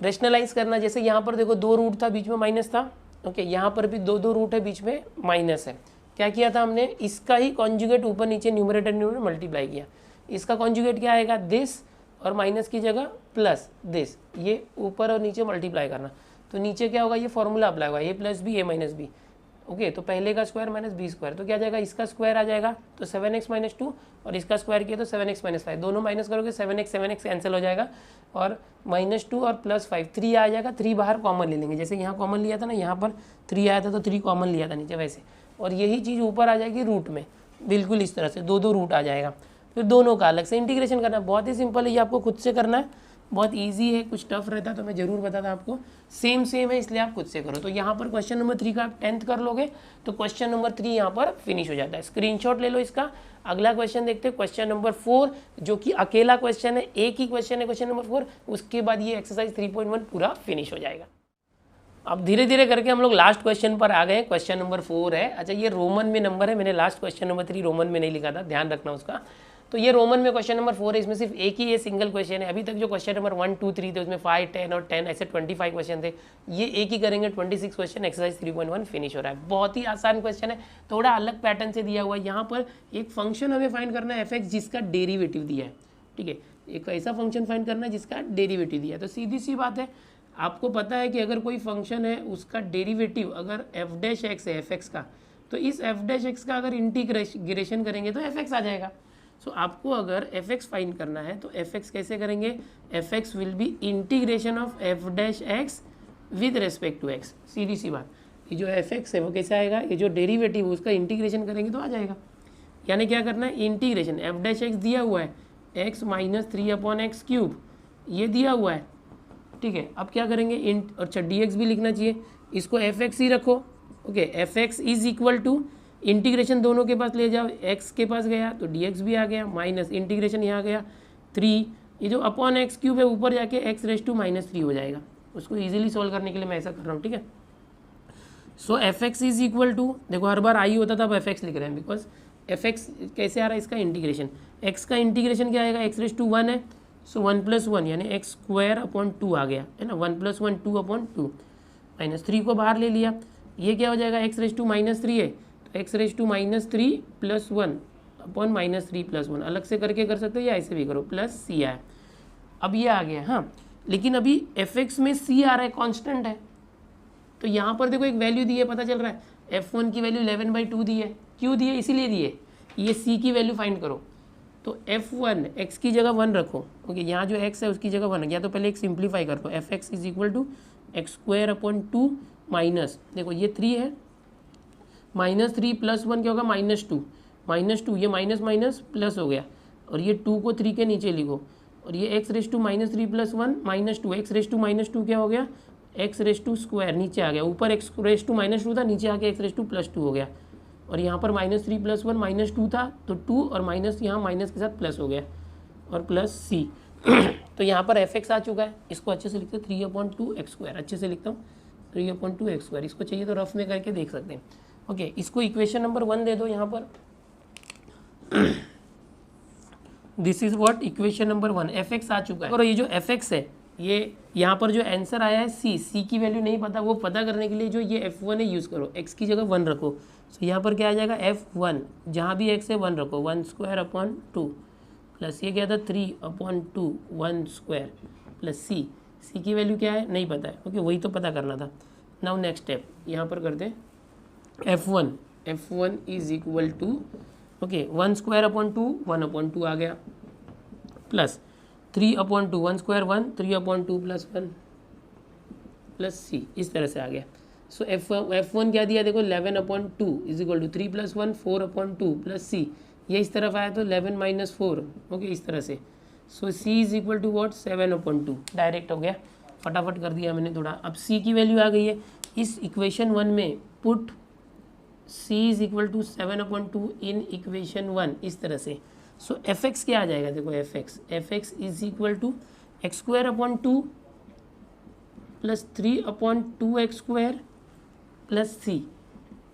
रेशनलाइज करना, जैसे यहाँ पर देखो 2 रूट था, बीच में माइनस था, ओके, यहाँ पर भी 2 रूट है, बीच में माइनस है। क्या किया था हमने, इसका ही कॉन्जुगेट ऊपर नीचे न्यूमरेटर न्यूमरेटर मल्टीप्लाई किया। इसका कॉन्जुगेट क्या आएगा, दिस, और माइनस की जगह प्लस दिस, ये ऊपर और नीचे मल्टीप्लाई करना। तो नीचे क्या होगा, ये फॉर्मूला अप्लाई होगा, ए प्लस बी ए माइनस बी, ओके। तो पहले का स्क्वायर माइनस बी स्क्वायर, तो क्या जाएगा, इसका स्क्वायर आ जाएगा तो 7x माइनस 2, और इसका स्क्वायर किया तो 7x माइनस 5, दोनों माइनस करोगे 7x कैंसिल हो जाएगा, और -2 और +5 3 आ जाएगा। 3 बाहर कॉमन ले लेंगे, जैसे यहाँ कॉमन लिया था ना, यहाँ पर 3 आया था तो 3 कॉमन लिया था नीचे वैसे, और यही चीज़ ऊपर आ जाएगी रूट में, बिल्कुल इस तरह से 2 रूट आ जाएगा। फिर दोनों का अलग से इंटीग्रेशन करना है, बहुत ही सिंपल है, ये आपको खुद से करना है, बहुत इजी है। कुछ टफ रहता तो मैं जरूर बताता आपको, सेम है, इसलिए आप खुद से करो। तो यहाँ पर क्वेश्चन नंबर 3 का आप 10th कर लोगे तो क्वेश्चन नंबर 3 यहाँ पर फिनिश हो जाता है। स्क्रीनशॉट ले लो इसका। अगला क्वेश्चन देखते हैं, क्वेश्चन नंबर 4, जो कि अकेला क्वेश्चन है, एक ही क्वेश्चन है, क्वेश्चन नंबर 4। उसके बाद ये एक्सरसाइज 3.1 पूरा फिनिश हो जाएगा। अब धीरे धीरे करके हम लोग लास्ट क्वेश्चन पर आ गए। क्वेश्चन नंबर 4 है, अच्छा ये रोमन में नंबर है, मैंने लास्ट क्वेश्चन नंबर 3 रोमन में नहीं लिखा था, ध्यान रखना उसका। तो ये रोमन में क्वेश्चन नंबर 4 है, इसमें सिर्फ एक ही ये सिंगल क्वेश्चन है। अभी तक जो क्वेश्चन नंबर 1, 2, 3 थे उसमें 5, 10 और 10 ऐसे 25 क्वेश्चन थे, ये एक ही करेंगे 26 क्वेश्चन, एक्सरसाइज 3.1 फिनिश हो रहा है। बहुत ही आसान क्वेश्चन है, थोड़ा अलग पैटर्न से दिया हुआ है। यहाँ पर एक फंक्शन हमें फाइंड करना है f(x) जिसका डेरिवेटिव दिया है, ठीक है, एक ऐसा फंक्शन फाइंड करना है जिसका डेरिवेटिव दिया है। तो सीधी सी बात है, आपको पता है कि अगर कोई फंक्शन है उसका डेरिवेटिव अगर f'(x) है f(x) का, तो इस f'(x) का अगर इंटीग्रेशन करेंगे तो f(x) आ जाएगा। सो आपको अगर f(x) फाइंड करना है तो f(x) कैसे करेंगे, f(x) will be integration of f'(x) with respect to x। सीधी सी बात, ये जो f(x) है वो कैसे आएगा, ये जो डेरिवेटिव उसका इंटीग्रेशन करेंगे तो आ जाएगा। यानी क्या करना है, इंटीग्रेशन f'(x) दिया हुआ है x - 3/x³, ये दिया हुआ है, ठीक है। अब क्या करेंगे, और dx भी लिखना चाहिए, इसको f(x) ही रखो, okay. f(x) is equal to integration दोनों के पास ले जाओ, x के पास गया तो dx भी आ गया, माइनस इंटीग्रेशन यहाँ गया 3, ये जो अपॉन x³ है ऊपर जाके x⁻³ हो जाएगा। उसको इजीली सॉल्व करने के लिए मैं ऐसा कर रहा हूँ, ठीक है। सो f(x) इज इक्वल टू, देखो हर बार आई होता था, अब f(x) लिख रहे हैं, बिकॉज f(x) कैसे आ रहा है, इसका इंटीग्रेशन, x का इंटीग्रेशन क्या आएगा, x⁻1 है, सो 1 + 1 यानी x²/2 आ गया, है ना, 1 + 1 2/2, -3 को बाहर ले लिया, ये क्या हो जाएगा, x⁻³ है, x⁻³ + 1 अपॉन -3 + 1, अलग से करके कर सकते हो या ऐसे भी करो, प्लस c आया। अब ये आ गया, हाँ, लेकिन अभी f(x) में c आ रहा है, कांस्टेंट है, तो यहाँ पर देखो एक वैल्यू दी है, पता चल रहा है f1 की वैल्यू 11/2 दी है, क्यों दी है, इसीलिए दी है, ये c की वैल्यू फाइंड करो। तो f1 x की जगह 1 रखो, ओके, यहाँ जो x है उसकी जगह 1 है, या तो पहले एक सिंप्लीफाई कर दो, f(x) is equal to x² minus, देखो ये 3 है, -3 + 1 क्या होगा, -2, ये माइनस माइनस प्लस हो गया, और ये 2 को 3 के नीचे लिखो, और ये x⁻³ + 1 -2, x⁻² क्या हो गया, x⁻² नीचे आ गया, ऊपर x⁻² था, नीचे आके x⁻² हो गया, और यहाँ पर -3 + 1 -2 था, तो 2 और माइनस यहाँ माइनस के साथ प्लस हो गया, और प्लस c तो यहाँ पर f(x) आ चुका है, इसको अच्छे से लिखते हैं 3/2x², अच्छे से लिखता हूँ 3/2x², इसको चाहिए तो रफ में करके देख सकते हैं, ओके। इसको इक्वेशन नंबर 1 दे दो यहाँ पर, this is what equation number 1, f(x) आ चुका है, और ये जो f(x) है, ये यहाँ पर जो आंसर आया है c की वैल्यू नहीं पता, वो पता करने के लिए जो ये f1 है यूज़ करो, x की जगह 1 रखो, तो यहाँ पर क्या आ जाएगा, f1 जहाँ भी x है 1 रखो, 1² प्लस ये क्या था 3/2 1² प्लस c की वैल्यू क्या है नहीं पता है, ओके, वही तो पता करना था। नाउ नेक्स्ट स्टेप यहाँ पर करते हैं, f1 is equal to, okay, 1²/2 1/2 आ गया, प्लस 3/2 1² 1 3/2 + 1 प्लस c, इस तरह से आ गया। सो f1 क्या दिया, देखो 11/2 is equal to 3 + 1 4/2 plus c, ये इस तरफ आया तो 11 - 4, ओके, इस तरह से। So c is equal to what 7/2, direct हो गया, फटाफट कर दिया मैंने थोड़ा। अब c की वैल्यू आ गई है इस इक्वेशन 1 में, put c is equal to 7/2 in equation 1, इस तरह से। सो f(x) क्या आ जाएगा, देखो f(x) is equal to x²/2 plus 3/2x² plus c,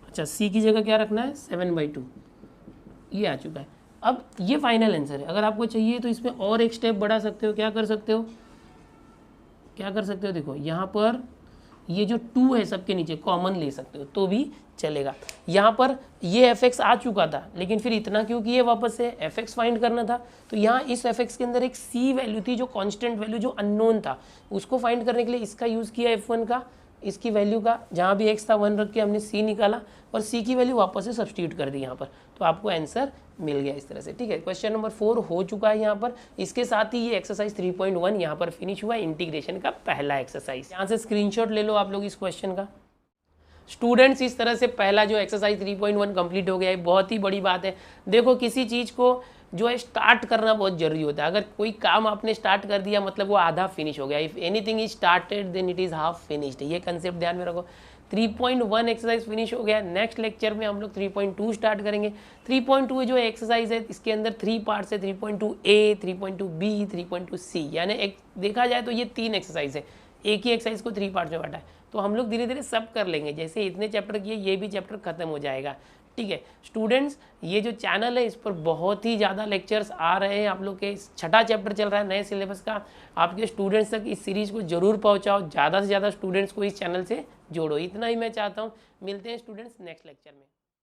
अच्छा c की जगह क्या रखना है 7/2, ये आ चुका है। अब ये फाइनल आंसर है, अगर आपको चाहिए तो इसमें और एक स्टेप बढ़ा सकते हो, क्या कर सकते हो, क्या कर सकते हो, देखो यहाँ पर ये जो 2 है सबके नीचे कॉमन ले सकते हो तो भी चलेगा। यहाँ पर ये fx आ चुका था, लेकिन फिर इतना क्यों किए वापस से, fx फाइंड करना था। तो यहाँ इस fx के अंदर एक c वैल्यू थी जो कांस्टेंट वैल्यू जो अननोन था, उसको फाइंड करने के लिए इसका यूज़ किया f1 का, इसकी वैल्यू का जहाँ भी x था 1 रख के हमने c निकाला और c की वैल्यू वापस से सब्स्टिट्यूट कर दी यहाँ पर, तो आपको आंसर मिल गया इस तरह से। ठीक है, क्वेश्चन नंबर 4 हो चुका है यहाँ पर। इसके साथ ही ये एक्सरसाइज 3.1 यहाँ पर फिनिश हुआ, इंटीग्रेशन का पहला एक्सरसाइज। यहाँ से स्क्रीनशॉट ले लो आप लोग इस क्वेश्चन का। स्टूडेंट्स, इस तरह से पहला जो एक्सरसाइज 3.1 कंप्लीट हो गया है। बहुत ही बड़ी बात है, देखो किसी चीज़ को जो है स्टार्ट करना बहुत जरूरी होता है। अगर कोई काम आपने स्टार्ट कर दिया मतलब वो आधा फिनिश हो गया। If anything is started then it is half finished, ये कंसेप्ट ध्यान में रखो। 3.1 एक्सरसाइज फिनिश हो गया। नेक्स्ट लेक्चर में हम लोग 3.2 स्टार्ट करेंगे। 3.2 जो एक्सरसाइज है इसके अंदर 3 पार्ट्स है, 3.2a, 3.2b, 3.2c, यानी एक देखा जाए तो ये 3 एक्सरसाइज है, एक ही एक्सरसाइज को 3 पार्ट्स में बांटा है। तो हम लोग धीरे धीरे सब कर लेंगे, जैसे इतने चैप्टर किए ये भी चैप्टर खत्म हो जाएगा। ठीक है स्टूडेंट्स, ये जो चैनल है इस पर बहुत ही ज़्यादा लेक्चर्स आ रहे हैं। आप लोग के 6ठा चैप्टर चल रहा है नए सिलेबस का। आपके स्टूडेंट्स तक इस सीरीज़ को जरूर पहुंचाओ, ज़्यादा से ज़्यादा स्टूडेंट्स को इस चैनल से जोड़ो, इतना ही मैं चाहता हूँ। मिलते हैं स्टूडेंट्स नेक्स्ट लेक्चर में।